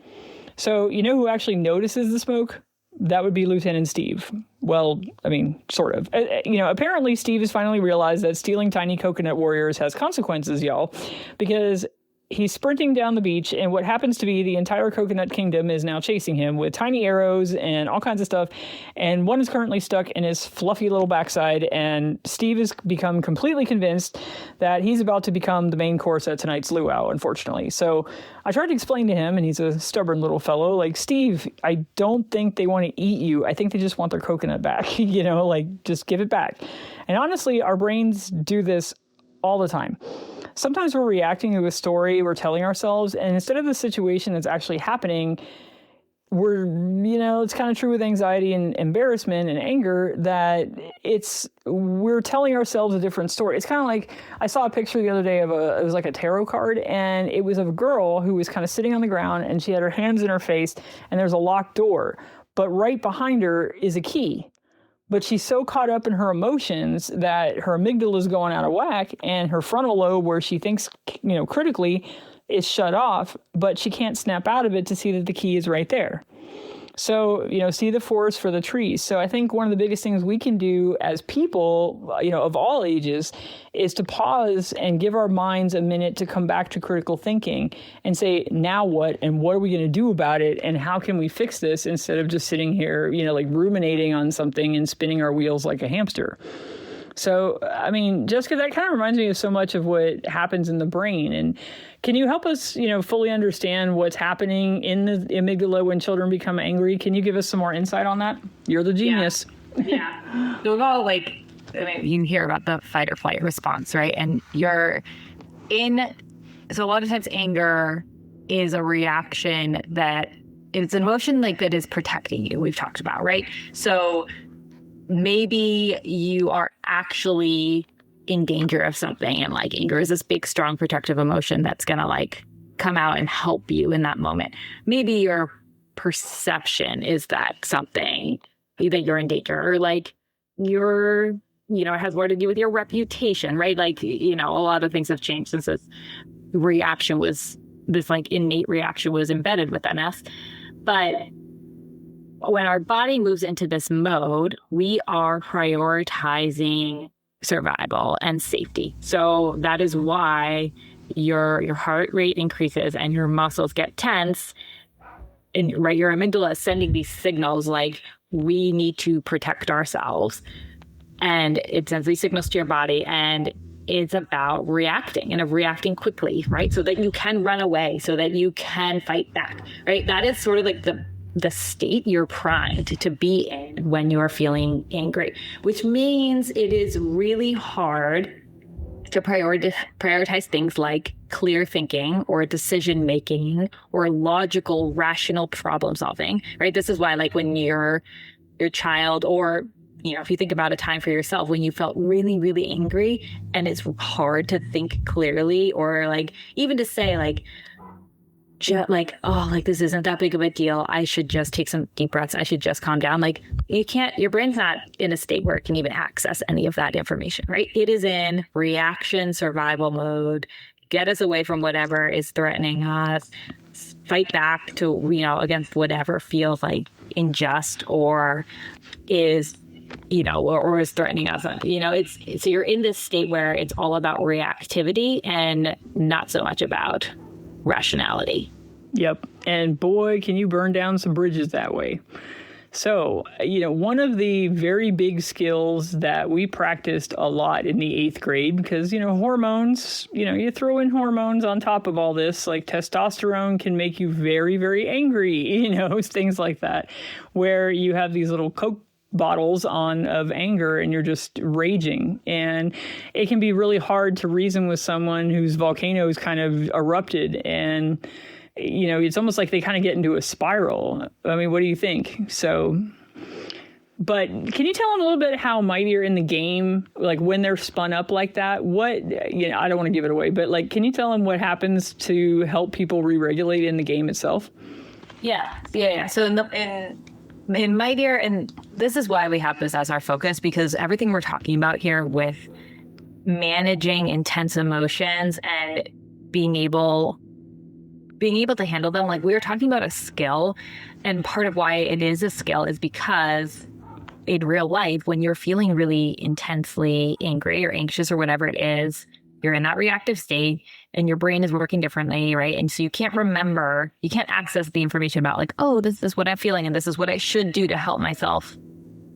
So who actually notices the smoke? That would be Lieutenant Steve. Well, I mean, sort of. Apparently Steve has finally realized that stealing tiny coconut warriors has consequences, y'all, because he's sprinting down the beach, and what happens to be the entire coconut kingdom is now chasing him with tiny arrows and all kinds of stuff. And one is currently stuck in his fluffy little backside, and Steve has become completely convinced that he's about to become the main course at tonight's luau, unfortunately. So I tried to explain to him, and he's a stubborn little fellow, like, Steve, I don't think they want to eat you. I think they just want their coconut back, just give it back. And honestly, our brains do this all the time. Sometimes we're reacting to a story we're telling ourselves, and instead of the situation that's actually happening, it's kind of true with anxiety and embarrassment and anger that we're telling ourselves a different story. It's kind of like, I saw a picture the other day it was like a tarot card, and it was of a girl who was kind of sitting on the ground, and she had her hands in her face, and there's a locked door, but right behind her is a key. But she's so caught up in her emotions that her amygdala is going out of whack, and her frontal lobe, where she thinks, critically, is shut off, but she can't snap out of it to see that the key is right there. So, see the forest for the trees. So I think one of the biggest things we can do as people, of all ages, is to pause and give our minds a minute to come back to critical thinking and say, now what? And what are we going to do about it? And how can we fix this instead of just sitting here, like ruminating on something and spinning our wheels like a hamster? So, I mean, Jessica, that kind of reminds me of so much of what happens in the brain. And can you help us, fully understand what's happening in the amygdala when children become angry? Can you give us some more insight on that? You're the genius. Yeah. So we've all you can hear about the fight or flight response, right? And so a lot of times anger is a reaction that it's an emotion that is protecting you, we've talked about, right? So maybe you are actually in danger of something, and anger is this big, strong, protective emotion that's going to come out and help you in that moment. Maybe your perception is that something that you're in danger, or it has more to do with your reputation, right? A lot of things have changed since this innate reaction was embedded within us. But when our body moves into this mode, we are prioritizing survival and safety. So that is why your heart rate increases and your muscles get tense. And your amygdala is sending these signals like, we need to protect ourselves. And it sends these signals to your body, and it's about reacting and reacting quickly, right? So that you can run away, so that you can fight back, right? That is sort of the state you're primed to be in when you're feeling angry, which means it is really hard to prioritize things like clear thinking or decision making or logical, rational problem solving, right? This is why when your child or if you think about a time for yourself when you felt really, really angry and it's hard to think clearly, or like even to say like, this isn't that big of a deal. I should just take some deep breaths. I should just calm down. Like your brain's not in a state where it can even access any of that information, right? It is in reaction survival mode. Get us away from whatever is threatening us. Fight back to, against whatever feels like unjust or is, or is threatening us. So you're in this state where it's all about reactivity and not so much about rationality. Yep. And boy, can you burn down some bridges that way. So, one of the very big skills that we practiced a lot in the 8th grade, because, hormones, you throw in hormones on top of all this, like testosterone can make you very, very angry, things like that, where you have these little Coke bottles of anger and you're just raging. And it can be really hard to reason with someone whose volcanoes kind of erupted, and it's almost like they kind of get into a spiral. I mean, what do you think? So, but can you tell them a little bit how mightier in the game, like when they're spun up like that, I don't want to give it away, but like, can you tell them what happens to help people re-regulate in the game itself? Yeah. So in mightier, and this is why we have this as our focus, because everything we're talking about here with managing intense emotions and being able to handle them, like we were talking about a skill, and part of why it is a skill is because in real life, when you're feeling really intensely angry or anxious or whatever it is, you're in that reactive state and your brain is working differently, right? And so you can't access the information about like, oh, this is what I'm feeling and this is what I should do to help myself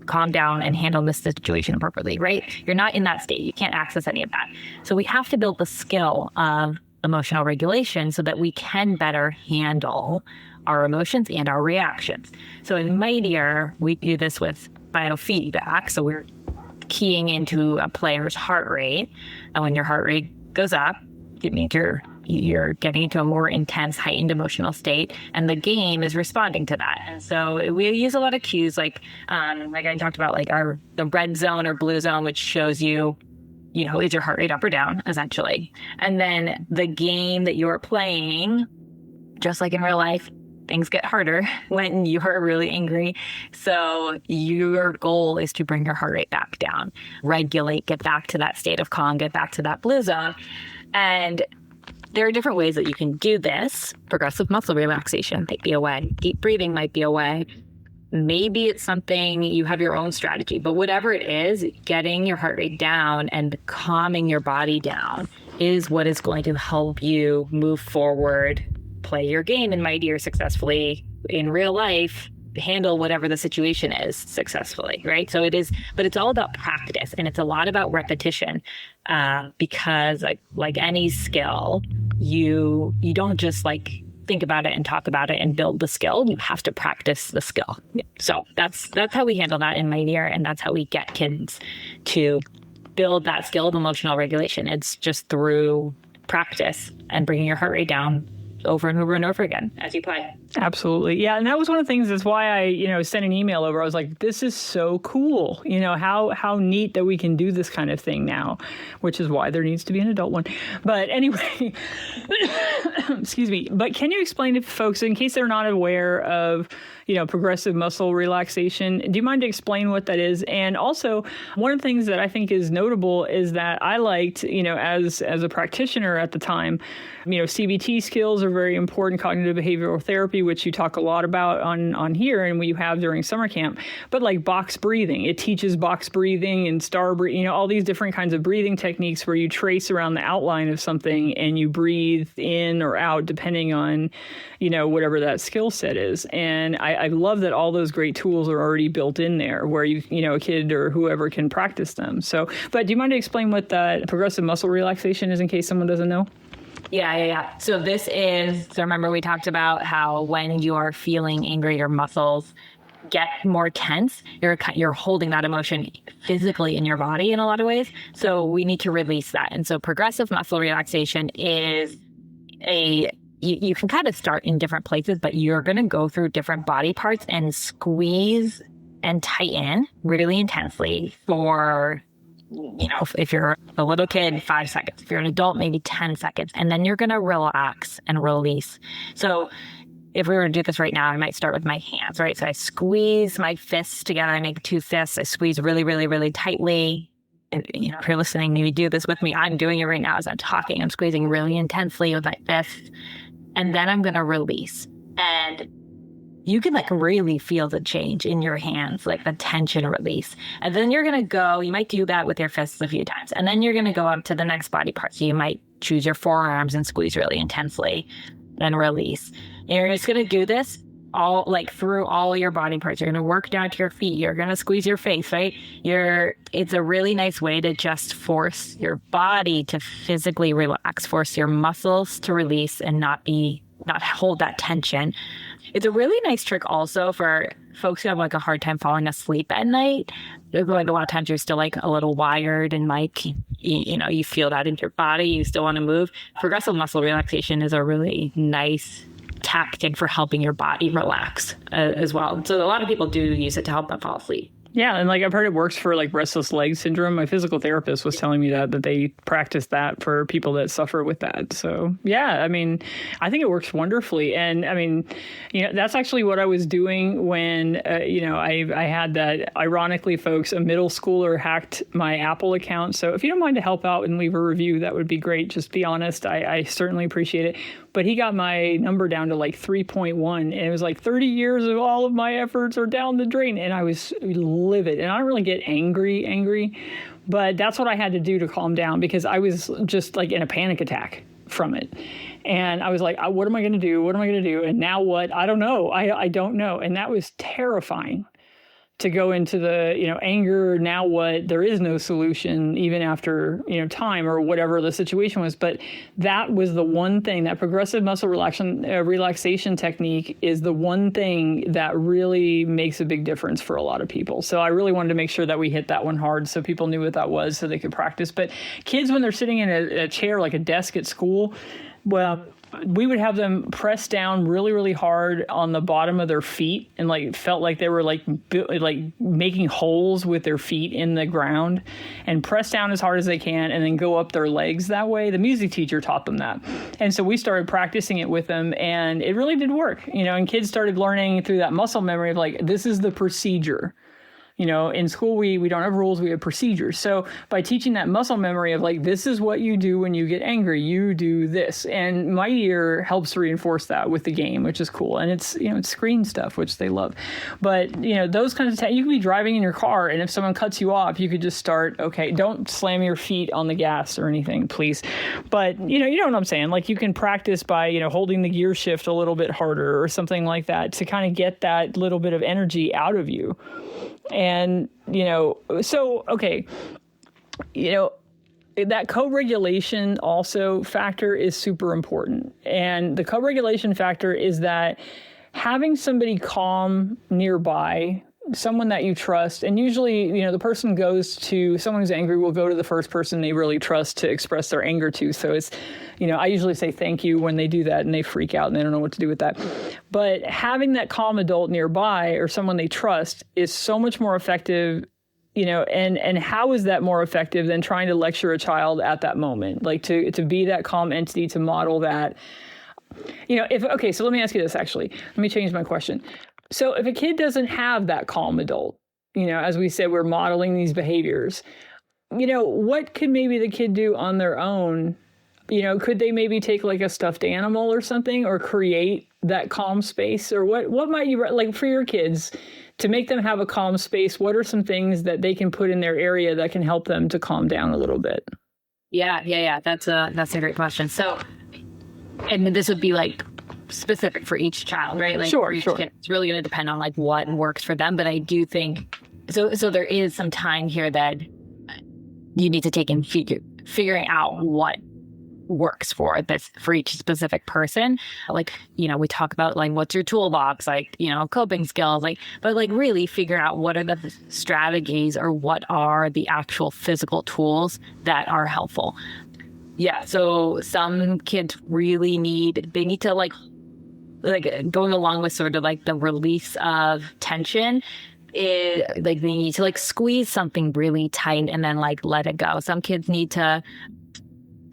calm down and handle this situation appropriately, right? You're not in that state. You can't access any of that. So we have to build the skill of emotional regulation so that we can better handle our emotions and our reactions. So in Mightier, we do this with biofeedback. So we're keying into a player's heart rate. And when your heart rate goes up, it means you're getting into a more intense, heightened emotional state, and the game is responding to that. And so we use a lot of cues, like I talked about, like the red zone or blue zone, which shows you, is your heart rate up or down, essentially. And then the game that you're playing, just like in real life, things get harder when you are really angry. So your goal is to bring your heart rate back down, regulate, get back to that state of calm, get back to that blue zone. And there are different ways that you can do this. Progressive muscle relaxation might be a way. Deep breathing might be a way. Maybe it's something you have your own strategy, but whatever it is, getting your heart rate down and calming your body down is what is going to help you move forward, play your game in Mightier successfully in real life, handle whatever the situation is successfully, right? So it is, but it's all about practice, and it's a lot about repetition, because like any skill, you don't just like think about it and talk about it and build the skill. You have to practice the skill. So that's how we handle that in Mightier, and that's how we get kids to build that skill of emotional regulation. It's just through practice and bringing your heart rate down over and over and over again as you play. Absolutely. Yeah. And that was one of the things, that's why I, sent an email over. I was like, this is so cool. How neat that we can do this kind of thing now, which is why there needs to be an adult one. But anyway, excuse me. But can you explain to folks, in case they're not aware of, progressive muscle relaxation, do you mind to explain what that is? And also, one of the things that I think is notable is that I liked, as a practitioner at the time, CBT skills are very important, cognitive behavioral therapy, which you talk a lot about on here and what you have during summer camp. But like box breathing, it teaches box breathing and star breathing, all these different kinds of breathing techniques where you trace around the outline of something and you breathe in or out depending on, whatever that skill set is. And I love that all those great tools are already built in there where a kid or whoever can practice them. So, but do you mind to explain what the progressive muscle relaxation is in case someone doesn't know? Yeah. So remember we talked about how when you are feeling angry, your muscles get more tense. You're holding that emotion physically in your body in a lot of ways. So we need to release that. And so progressive muscle relaxation is you can kind of start in different places, but you're going to go through different body parts and squeeze and tighten really intensely for, if you're a little kid, 5 seconds. If you're an adult, maybe 10 seconds. And then you're going to relax and release. So if we were to do this right now, I might start with my hands, right? So I squeeze my fists together. I make 2 fists. I squeeze really, really, really tightly. And, if you're listening, maybe do this with me. I'm doing it right now as I'm talking. I'm squeezing really intensely with my fists. And then I'm going to release. And you can really feel the change in your hands, like the tension release. And then you're going to go, you might do that with your fists a few times. And then you're going to go up to the next body part. So you might choose your forearms and squeeze really intensely and release. And you're just going to do this all through all your body parts. You're going to work down to your feet. You're going to squeeze your face, right? It's a really nice way to just force your body to physically relax, force your muscles to release and not hold that tension. It's a really nice trick also for folks who have a hard time falling asleep at night. A lot of times you're still a little wired and you feel that in your body. You still want to move. Progressive muscle relaxation is a really nice tactic for helping your body relax as well. So a lot of people do use it to help them fall asleep. Yeah, and I've heard it works for restless leg syndrome. My physical therapist was telling me that they practice that for people that suffer with that. So yeah, I think it works wonderfully. And that's actually what I was doing when I had that. Ironically, folks, a middle schooler hacked my Apple account. So if you don't mind to help out and leave a review, that would be great. Just be honest. I certainly appreciate it. But he got my number down to 3.1, and it was 30 years of all of my efforts are down the drain. And I was livid. And I don't really get angry, but that's what I had to do to calm down, because I was just in a panic attack from it. And I was like, what am I going to do? What am I going to do? And now what? I don't know. I don't know. And that was terrifying to go into the, anger. Now what? There is no solution, even after, time or whatever the situation was. But that was the one thing, that progressive muscle relaxation technique is the one thing that really makes a big difference for a lot of people. So I really wanted to make sure that we hit that one hard so people knew what that was so they could practice. But kids, when they're sitting in a chair, like a desk at school, well, we would have them press down really, really hard on the bottom of their feet and felt like they were making holes with their feet in the ground, and press down as hard as they can and then go up their legs that way. The music teacher taught them that. And so we started practicing it with them, and it really did work, and kids started learning through that muscle memory of this is the procedure. In school, we don't have rules, we have procedures. So by teaching that muscle memory of this is what you do when you get angry, you do this. And Mighty Ear helps reinforce that with the game, which is cool. And it's, it's screen stuff, which they love. But, those kinds of, you could be driving in your car, and if someone cuts you off, you could just start, okay, don't slam your feet on the gas or anything, please. But, you know what I'm saying? You can practice by, holding the gear shift a little bit harder or something like that to kind of get that little bit of energy out of you. And, so, okay, that co-regulation also factor is super important. And the co-regulation factor is that having somebody calm nearby, someone that you trust, and usually, the person goes to, someone who's angry will go to the first person they really trust to express their anger to. So it's, I usually say thank you when they do that, and they freak out and they don't know what to do with that. But having that calm adult nearby or someone they trust is so much more effective, and how is that more effective than trying to lecture a child at that moment? To be that calm entity, to model that, so let me ask you this, actually. Let me change my question. So if a kid doesn't have that calm adult, as we said, we're modeling these behaviors, what could maybe the kid do on their own? Could they maybe take a stuffed animal or something, or create that calm space? Or what might you, for your kids to make them have a calm space? What are some things that they can put in their area that can help them to calm down a little bit? Yeah. That's a great question. So, and this would be specific for each child, right? Sure, for each sure. kid. It's really going to depend on what works for them. But I do think, so there is some time here that you need to take in figuring out what works for each specific person. We talk about what's your toolbox, coping skills, but really figure out what are the strategies or what are the actual physical tools that are helpful. Yeah. So some kids really need to going along with sort of the release of tension, like they need to like squeeze something really tight and then like let it go. Some kids need to.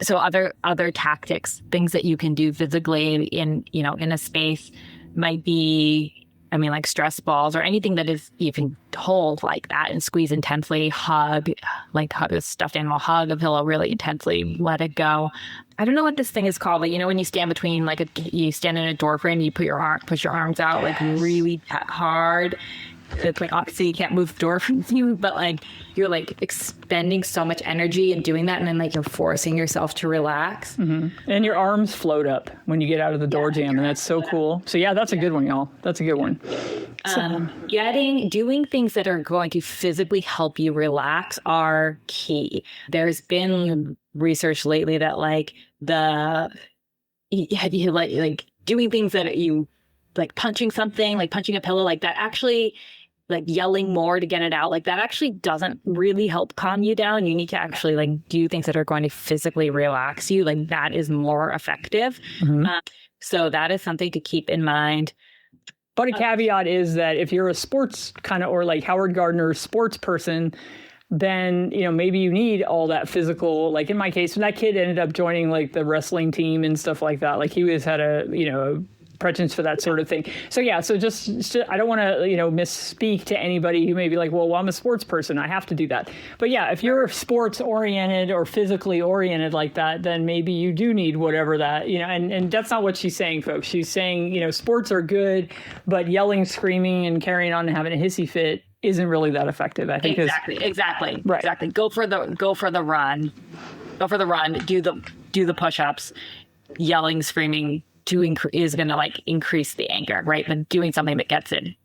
So other tactics, things that you can do physically in a space might be, I mean, like stress balls or anything that is you can hold like that and squeeze intensely, hug a stuffed animal, hug a pillow really intensely, let it go. I don't know what this thing is called, but when you stand between you stand in a door frame, you push your arms out like really hard. It's like obviously you can't move the door from you, but like you're like expending so much energy and doing that, and then like you're forcing yourself to relax. Mm-hmm. And your arms float up when you get out of the door jam, and that's so cool. So yeah, that's a good one, y'all. That's a good one. Doing things that are going to physically help you relax are key. There's been research lately that like doing things that you like punching something, like punching a pillow, like that actually, like yelling more to get it out, like that actually doesn't really help calm you down. You need to actually like do things that are going to physically relax you. Like that is more effective. Mm-hmm. So that is something to keep in mind. But a caveat is that if you're a sports kind of, or like Howard Gardner sports person, then, maybe you need all that physical, like in my case, when that kid ended up joining like the wrestling team and stuff like that, like he had a preference for that sort of thing. So yeah, so just I don't want to, misspeak to anybody who may be like, well, I'm a sports person, I have to do that. But yeah, if you're sports oriented or physically oriented like that, then maybe you do need whatever that, and that's not what she's saying, folks. She's saying, sports are good, but yelling, screaming, and carrying on and having a hissy fit isn't really that effective, I think. Exactly. Right. Exactly. Go for the run. Do the push-ups. Yelling, screaming is going to like increase the anger, right? But doing something that gets it,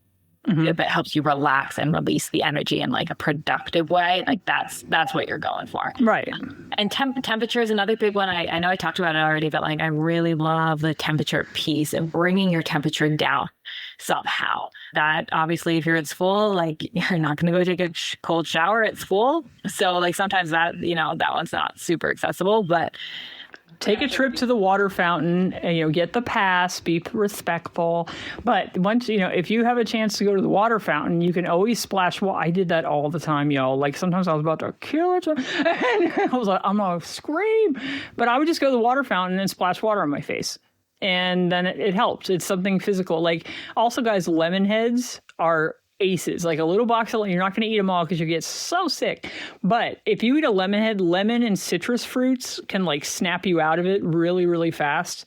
that helps you relax and release the energy in like a productive way, like that's what you're going for, right? And temperature is another big one. I know I talked about it already, but like I really love the temperature piece and bringing your temperature down somehow. That obviously, if you're at school, like you're not going to go take a cold shower at school, so like sometimes that that one's not super accessible, but. Take a trip to the water fountain and, get the pass, be respectful. But once, if you have a chance to go to the water fountain, you can always splash. Well, I did that all the time, y'all. Like sometimes I was about to kill it. And I was like, I'm going to scream. But I would just go to the water fountain and splash water on my face. And then it helps. It's something physical. Like also, guys, lemon heads are aces. Like a little box of, you're not going to eat them all because you get so sick. But if you eat a lemon head, lemon and citrus fruits can like snap you out of it really, really fast.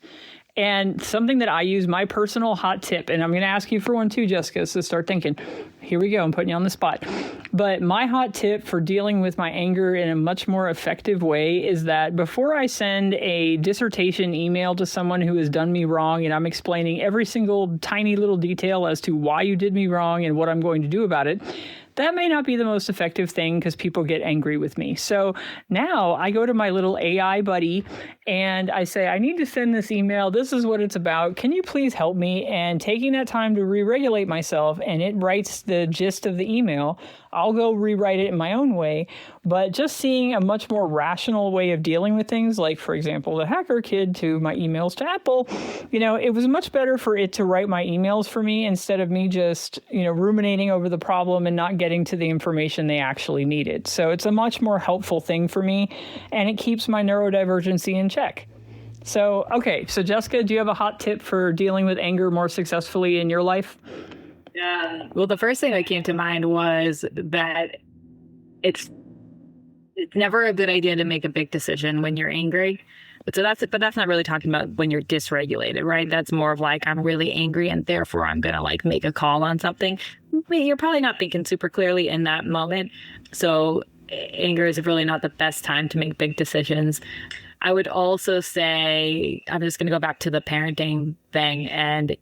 And something that I use, my personal hot tip, and I'm going to ask you for one too, Jessica, so start thinking. Here we go. I'm putting you on the spot. But my hot tip for dealing with my anger in a much more effective way is that before I send a dissertation email to someone who has done me wrong, and I'm explaining every single tiny little detail as to why you did me wrong and what I'm going to do about it, that may not be the most effective thing because people get angry with me. So now I go to my little AI buddy and I say, I need to send this email. This is what it's about. Can you please help me? And taking that time to re-regulate myself, and it writes the gist of the email. I'll go rewrite it in my own way. But just seeing a much more rational way of dealing with things, like, for example, the hacker kid to my emails to Apple, it was much better for it to write my emails for me instead of me just, ruminating over the problem and not getting to the information they actually needed. So it's a much more helpful thing for me, and it keeps my neurodivergency in check. So, okay. So Jessica, do you have a hot tip for dealing with anger more successfully in your life? Yeah. Well, the first thing that came to mind was that it's never a good idea to make a big decision when you're angry. But that's not really talking about when you're dysregulated, right? That's more of like, I'm really angry and therefore I'm going to like make a call on something. You're probably not thinking super clearly in that moment. So anger is really not the best time to make big decisions. I would also say, I'm just going to go back to the parenting thing and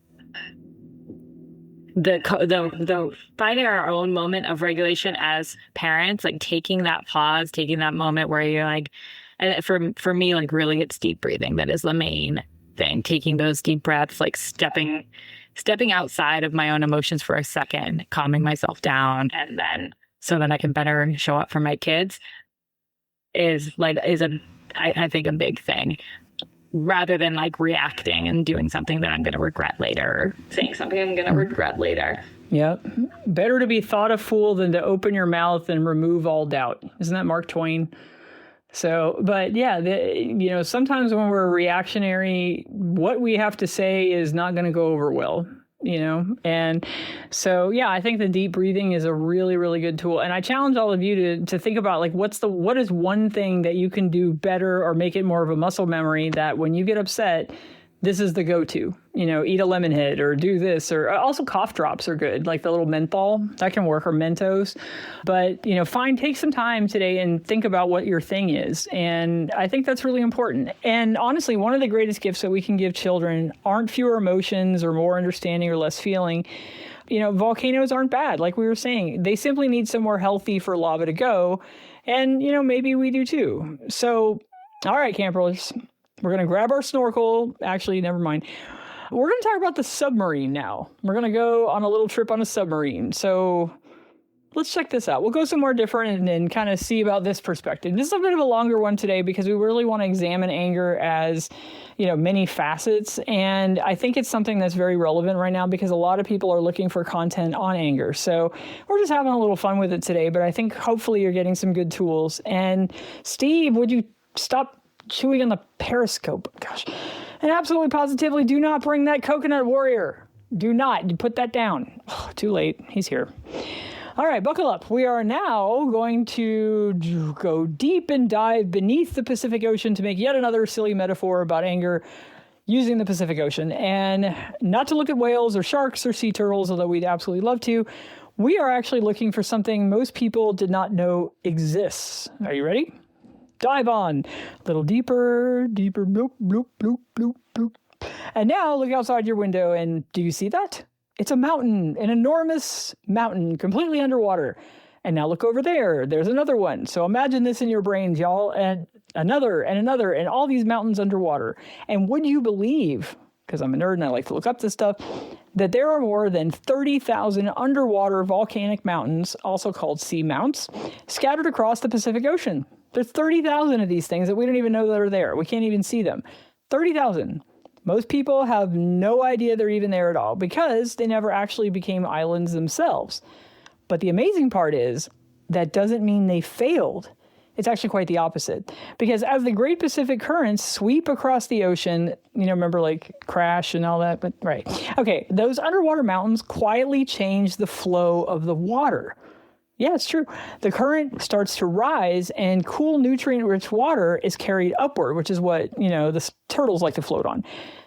the finding our own moment of regulation as parents, like taking that pause, taking that moment where you're like, and for me, like really it's deep breathing. That is the main thing. Taking those deep breaths, like stepping outside of my own emotions for a second, calming myself down, and then so that I can better show up for my kids is I think a big thing. Rather than like reacting and doing something that I'm going to regret later, or saying something I'm going to regret later. Yep. Better to be thought a fool than to open your mouth and remove all doubt. Isn't that Mark Twain? So, but yeah, sometimes when we're reactionary, what we have to say is not going to go over well, And so, yeah, I think the deep breathing is a really, really good tool. And I challenge all of you to think about, like, what is one thing that you can do better or make it more of a muscle memory that when you get upset, this is the go-to, eat a lemon head or do this, or also cough drops are good, like the little menthol that can work, or Mentos. But, take some time today and think about what your thing is. And I think that's really important. And honestly, one of the greatest gifts that we can give children aren't fewer emotions or more understanding or less feeling. Volcanoes aren't bad. Like we were saying, they simply need somewhere healthy for lava to go. And, maybe we do too. So, all right, campers. We're going to grab our snorkel. Actually, never mind. We're going to talk about the submarine now. We're going to go on a little trip on a submarine. So let's check this out. We'll go somewhere different and kind of see about this perspective. This is a bit of a longer one today because we really want to examine anger as, many facets. And I think it's something that's very relevant right now because a lot of people are looking for content on anger. So we're just having a little fun with it today, but I think hopefully you're getting some good tools. And Steve, would you stop chewing on the periscope? Gosh. And absolutely positively do not bring that coconut warrior. Do not. You put that down. Oh, too late. He's here. All right, buckle up. We are now going to go deep and dive beneath the Pacific Ocean to make yet another silly metaphor about anger using the Pacific Ocean. And not to look at whales or sharks or sea turtles, although we'd absolutely love to. We are actually looking for something most people did not know exists. Are you ready? Dive on. A little deeper, bloop, bloop, bloop, bloop, bloop. And now look outside your window and do you see that? It's a mountain, an enormous mountain, completely underwater. And now look over there. There's another one. So imagine this in your brains, y'all, and another, and all these mountains underwater. And would you believe, because I'm a nerd and I like to look up this stuff, that there are more than 30,000 underwater volcanic mountains, also called seamounts, scattered across the Pacific Ocean. There's 30,000 of these things that we don't even know that are there. We can't even see them. 30,000. Most people have no idea they're even there at all because they never actually became islands themselves. But the amazing part is that doesn't mean they failed. It's actually quite the opposite. Because as the Great Pacific Currents sweep across the ocean, remember like Crash and all that, but right. Okay, those underwater mountains quietly change the flow of the water. Yeah, it's true. The current starts to rise and cool, nutrient-rich water is carried upward, which is what, the turtles like to float on.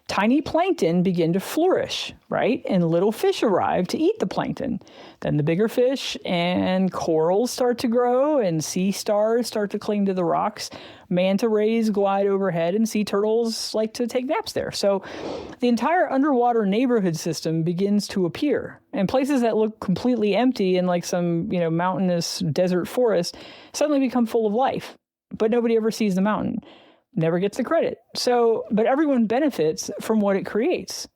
Tiny plankton begin to flourish, right? And little fish arrive to eat the plankton. Then the bigger fish and corals start to grow and sea stars start to cling to the rocks. Manta rays glide overhead and sea turtles like to take naps there. So the entire underwater neighborhood system begins to appear. And places that look completely empty and like some, mountainous desert forest suddenly become full of life. But nobody ever sees the mountain. Never gets the credit. So, but everyone benefits from what it creates.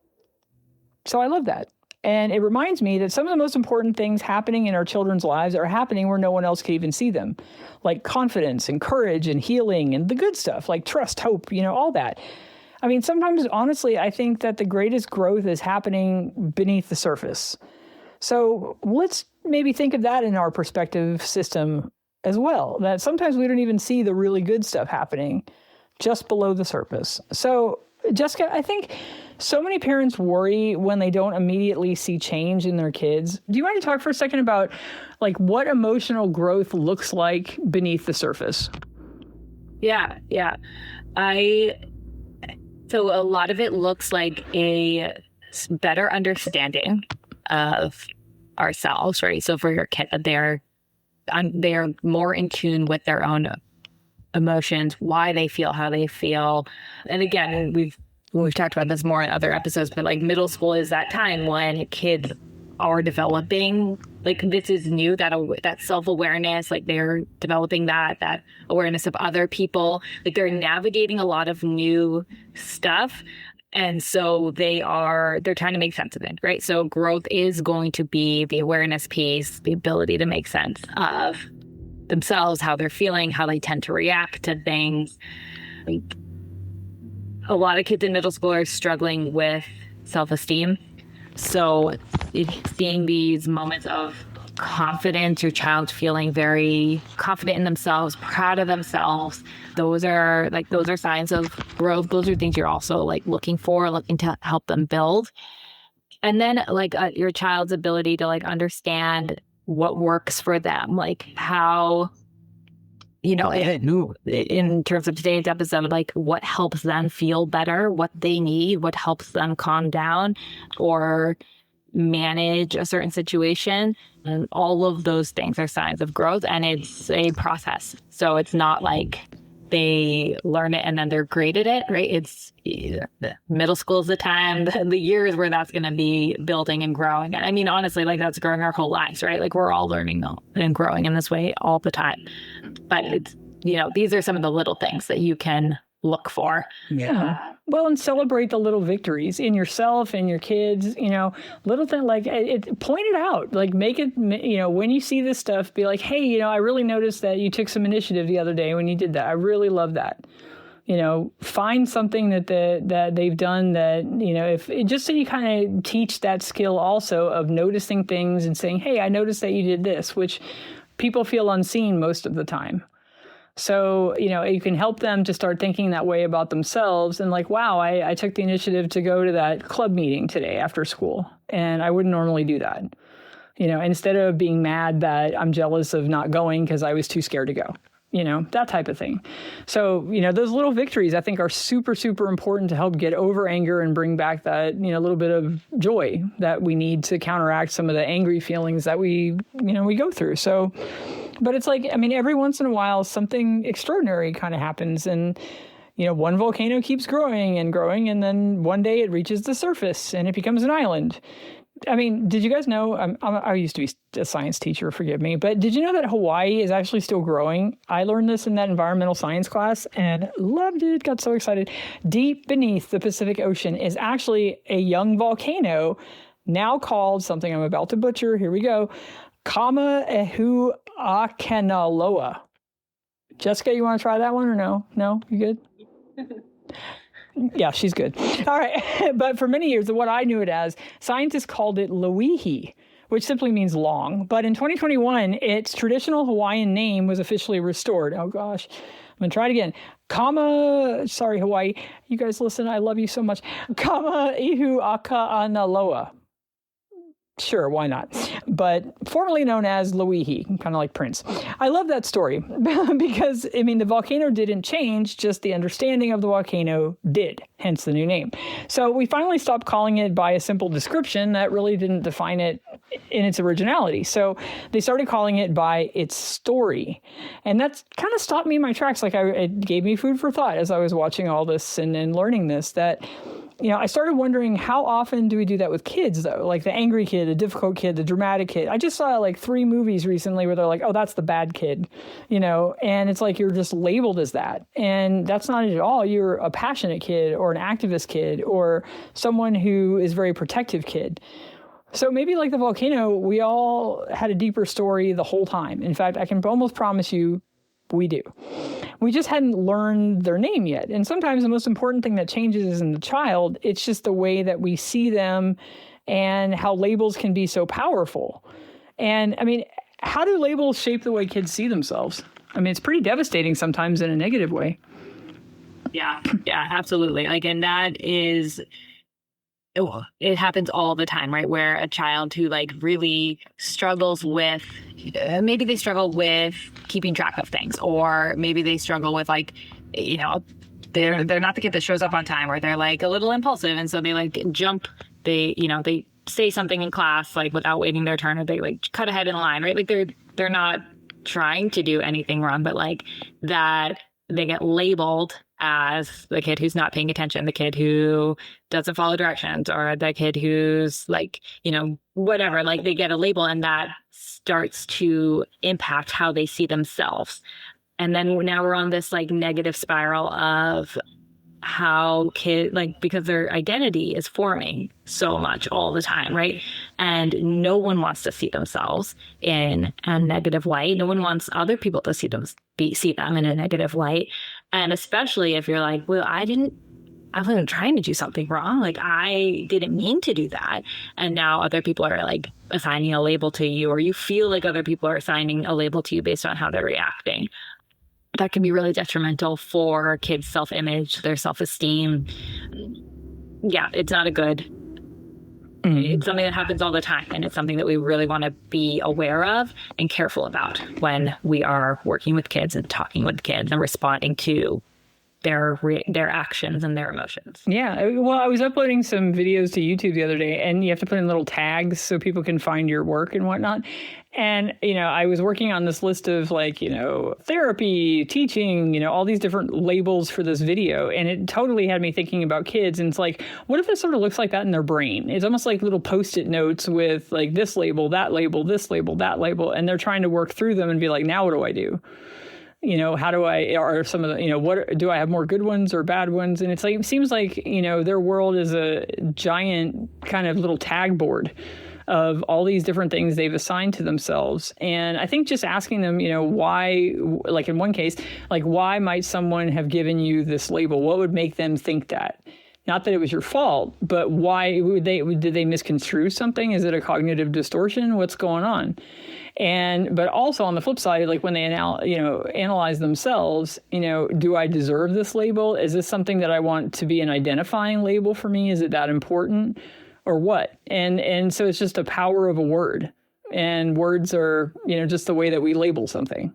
So I love that. And it reminds me that some of the most important things happening in our children's lives are happening where no one else can even see them. Like confidence and courage and healing and the good stuff, like trust, hope, all that. I mean, sometimes, honestly, I think that the greatest growth is happening beneath the surface. So let's maybe think of that in our perspective system as well, that sometimes we don't even see the really good stuff happening just below the surface. So, Jessica, I think so many parents worry when they don't immediately see change in their kids. Do you want to talk for a second about like what emotional growth looks like beneath the surface? Yeah. So a lot of it looks like a better understanding of ourselves, right? So for your kid, they're more in tune with their own emotions, why they feel how they feel. And again, we've talked about this more in other episodes, but like middle school is that time when kids are developing, like this is new, that self-awareness, like they're developing that awareness of other people, like they're navigating a lot of new stuff. And so they're trying to make sense of it, right? So growth is going to be the awareness piece, the ability to make sense of themselves, how they're feeling, how they tend to react to things. A lot of kids in middle school are struggling with self-esteem. So seeing these moments of confidence, your child feeling very confident in themselves, proud of themselves, those are signs of growth. Those are things you're also like looking to help them build. And then like your child's ability to like understand what works for them, like how, in terms of today's episode, like what helps them feel better, what they need, what helps them calm down or manage a certain situation. And all of those things are signs of growth, and it's a process. So it's not like they learn it and then they're great at it, right? It's middle school is the time, the years where that's going to be building and growing. I mean, honestly, like that's growing our whole lives, right? Like we're all learning and growing in this way all the time. But it's, these are some of the little things that you can look for. Yeah. Well, and celebrate the little victories in yourself and your kids, little thing like point it out, like make it, when you see this stuff, be like, hey, I really noticed that you took some initiative the other day when you did that. I really love that. Find something that they've done that, if just so you kind of teach that skill also of noticing things and saying, hey, I noticed that you did this, which people feel unseen most of the time. So, you can help them to start thinking that way about themselves and like, wow, I took the initiative to go to that club meeting today after school, and I wouldn't normally do that. Instead of being mad that I'm jealous of not going because I was too scared to go, that type of thing. So, those little victories I think are super, super important to help get over anger and bring back that, little bit of joy that we need to counteract some of the angry feelings that we go through. So, but it's like, every once in a while, something extraordinary kind of happens. And, one volcano keeps growing, and then one day it reaches the surface and it becomes an island. Did you guys know, I used to be a science teacher, forgive me, but did you know that Hawaii is actually still growing? I learned this in that environmental science class and loved it, got so excited. Deep beneath the Pacific Ocean is actually a young volcano now called something I'm about to butcher. Here we go. Kamaehuakanaloa. Jessica, you want to try that one or no? No? You good? Yeah, she's good. All right. But for many years, what I knew it as, scientists called it Loihi, which simply means long. But in 2021, its traditional Hawaiian name was officially restored. Oh, gosh. I'm going to try it again. Sorry, Hawaii. You guys listen. I love you so much. Kamaehuakanaloa. Sure, why not? But formerly known as Loihi, kind of like Prince. I love that story because, the volcano didn't change, just the understanding of the volcano did, hence the new name. So we finally stopped calling it by a simple description that really didn't define it in its originality. So they started calling it by its story. And that's kind of stopped me in my tracks. Like it gave me food for thought as I was watching all this and learning this, that I started wondering, how often do we do that with kids, though? Like the angry kid, the difficult kid, the dramatic kid. I just saw like 3 movies recently where they're like, oh, that's the bad kid, and it's like you're just labeled as that. And that's not it at all. You're a passionate kid or an activist kid or someone who is very protective kid. So maybe like the volcano, we all had a deeper story the whole time. In fact, I can almost promise you we do. We just hadn't learned their name yet. And sometimes the most important thing that changes is in the child. It's just the way that we see them and how labels can be so powerful. And how do labels shape the way kids see themselves? It's pretty devastating sometimes in a negative way. Yeah, absolutely. And that is, it happens all the time, right? Where a child who really struggles with, maybe they struggle with keeping track of things, or maybe they struggle with they're not the kid that shows up on time, or they're a little impulsive, and so they jump. They they say something in class without waiting their turn, or they cut ahead in line, right? They're not trying to do anything wrong, but that they get labeled as the kid who's not paying attention, the kid who doesn't follow directions, or the kid who's whatever, they get a label, and that starts to impact how they see themselves. And then now we're on this negative spiral of how because their identity is forming so much all the time, right? And no one wants to see themselves in a negative light. No one wants other people to see them in a negative light. And especially if you're well, I didn't I wasn't trying to do something wrong. Like, I didn't mean to do that. And now other people are like assigning a label to you, or you feel like other people are assigning a label to you based on how they're reacting. That can be really detrimental for kids' self-image, their self-esteem. Yeah, it's not a good. It's something that happens all the time, and it's something that we really want to be aware of and careful about when we are working with kids and talking with kids and responding to their actions and their emotions. Yeah. Well, I was uploading some videos to YouTube the other day, and you have to put in little tags so people can find your work and whatnot. And, I was working on this list of therapy, teaching, all these different labels for this video. And it totally had me thinking about kids. And it's like, what if it sort of looks like that in their brain? It's almost like little Post-it notes with like this label, that label, this label, that label. And they're trying to work through them and be like, now what do I do? How do I, are some of the, what do I have more good ones or bad ones? And it's like, it seems like, their world is a giant kind of little tag board of all these different things they've assigned to themselves. And I think just asking them, why, like in one case, like, why might someone have given you this label? What would make them think that? Not that it was your fault, but why did they misconstrue something? Is it a cognitive distortion? What's going on? But also on the flip side, like when they analyze themselves, do I deserve this label? Is this something that I want to be an identifying label for me? Is it that important or what? And so it's just a power of a word, and words are, just the way that we label something.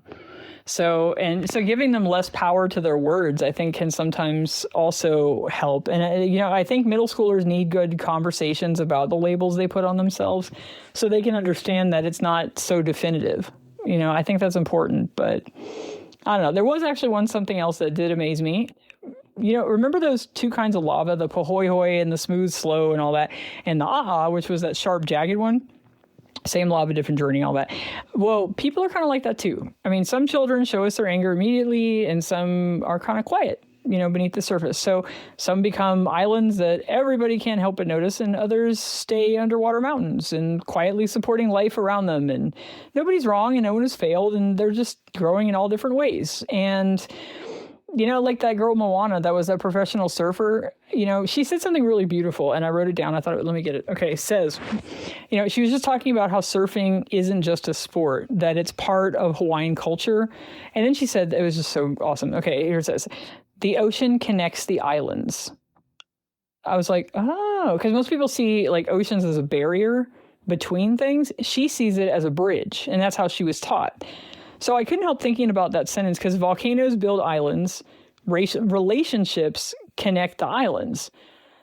So giving them less power to their words, I think, can sometimes also help. And, I think middle schoolers need good conversations about the labels they put on themselves so they can understand that it's not so definitive. I think that's important. But I don't know. There was actually something else that did amaze me. Remember those two kinds of lava, the pahoihoi and the smooth, slow and all that, and the aha, which was that sharp, jagged one? Same lava, different journey, all that. Well, people are kind of like that too. I mean, some children show us their anger immediately, and some are kind of quiet, beneath the surface. So some become islands that everybody can't help but notice, and others stay underwater mountains and quietly supporting life around them. And nobody's wrong, and no one has failed, and they're just growing in all different ways. And like that girl Moana, that was a professional surfer, she said something really beautiful, and I wrote it down. I thought, let me get it. Okay, it says, she was just talking about how surfing isn't just a sport, that it's part of Hawaiian culture. And then she said, it was just so awesome. Okay, here it says, the ocean connects the islands. I was like, oh, because most people see like oceans as a barrier between things. She sees it as a bridge, and that's how she was taught. So I couldn't help thinking about that sentence, because volcanoes build islands, relationships connect the islands.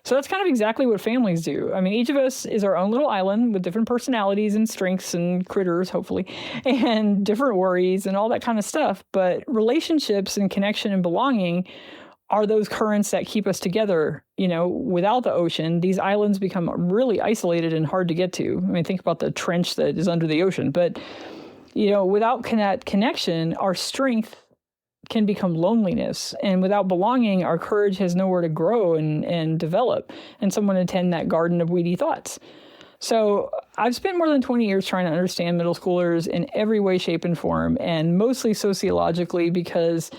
So that's kind of exactly what families do. I mean, each of us is our own little island with different personalities and strengths and critters, hopefully, and different worries and all that kind of stuff. But relationships and connection and belonging are those currents that keep us together. Without the ocean, these islands become really isolated and hard to get to. I mean, think about the trench that is under the ocean. But without connection, our strength can become loneliness. And without belonging, our courage has nowhere to grow and develop, and someone to tend that garden of weedy thoughts. So I've spent more than 20 years trying to understand middle schoolers in every way, shape, and form, and mostly sociologically, because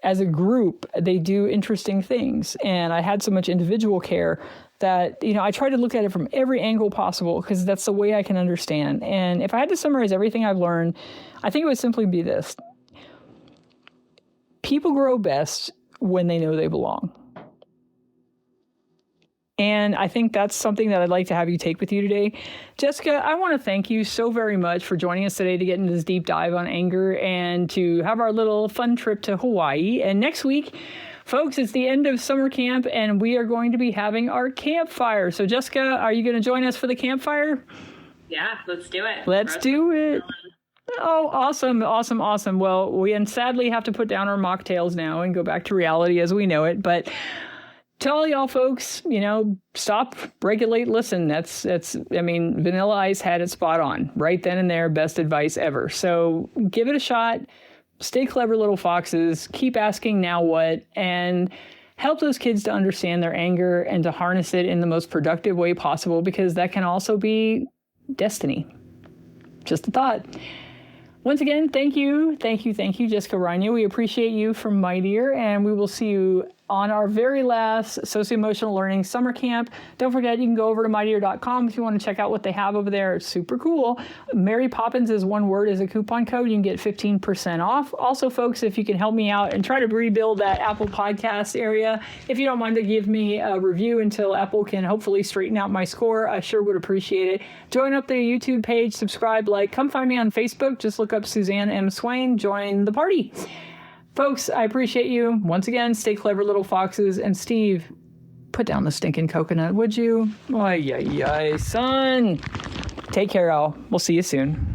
as a group, they do interesting things. And I had so much individual care that, I try to look at it from every angle possible, because that's the way I can understand. And if I had to summarize everything I've learned, I think it would simply be this. People grow best when they know they belong. And I think that's something that I'd like to have you take with you today. Jessica, I want to thank you so very much for joining us today to get into this deep dive on anger and to have our little fun trip to Hawaii. And next week, folks, it's the end of summer camp, and we are going to be having our campfire. So, Jessica, are you going to join us for the campfire? Yeah, let's do it. Let's do it. Oh, awesome, awesome, awesome. Well, we sadly have to put down our mocktails now and go back to reality as we know it. But tell y'all folks, stop, regulate, listen. That's Vanilla Ice had it spot on right then and there. Best advice ever. So give it a shot. Stay clever little foxes. Keep asking now what, and help those kids to understand their anger and to harness it in the most productive way possible, because that can also be destiny. Just a thought. Once again, thank you, Jessica Ragnio. We appreciate you from Mightier, and we will see you on our very last socio-emotional learning summer camp. Don't forget, you can go over to mightier.com if you want to check out what they have over there. It's super cool. Mary Poppins is one word as a coupon code. You can get 15% off. Also, folks, if you can help me out and try to rebuild that Apple Podcast area, if you don't mind to give me a review until Apple can hopefully straighten out my score, I sure would appreciate it. Join up the YouTube page, subscribe, like, come find me on Facebook. Just look up Suzanne M. Swain. Join the party. Folks, I appreciate you. Once again, stay clever little foxes. And Steve, put down the stinking coconut, would you? Ay, son. Take care, all. We'll see you soon.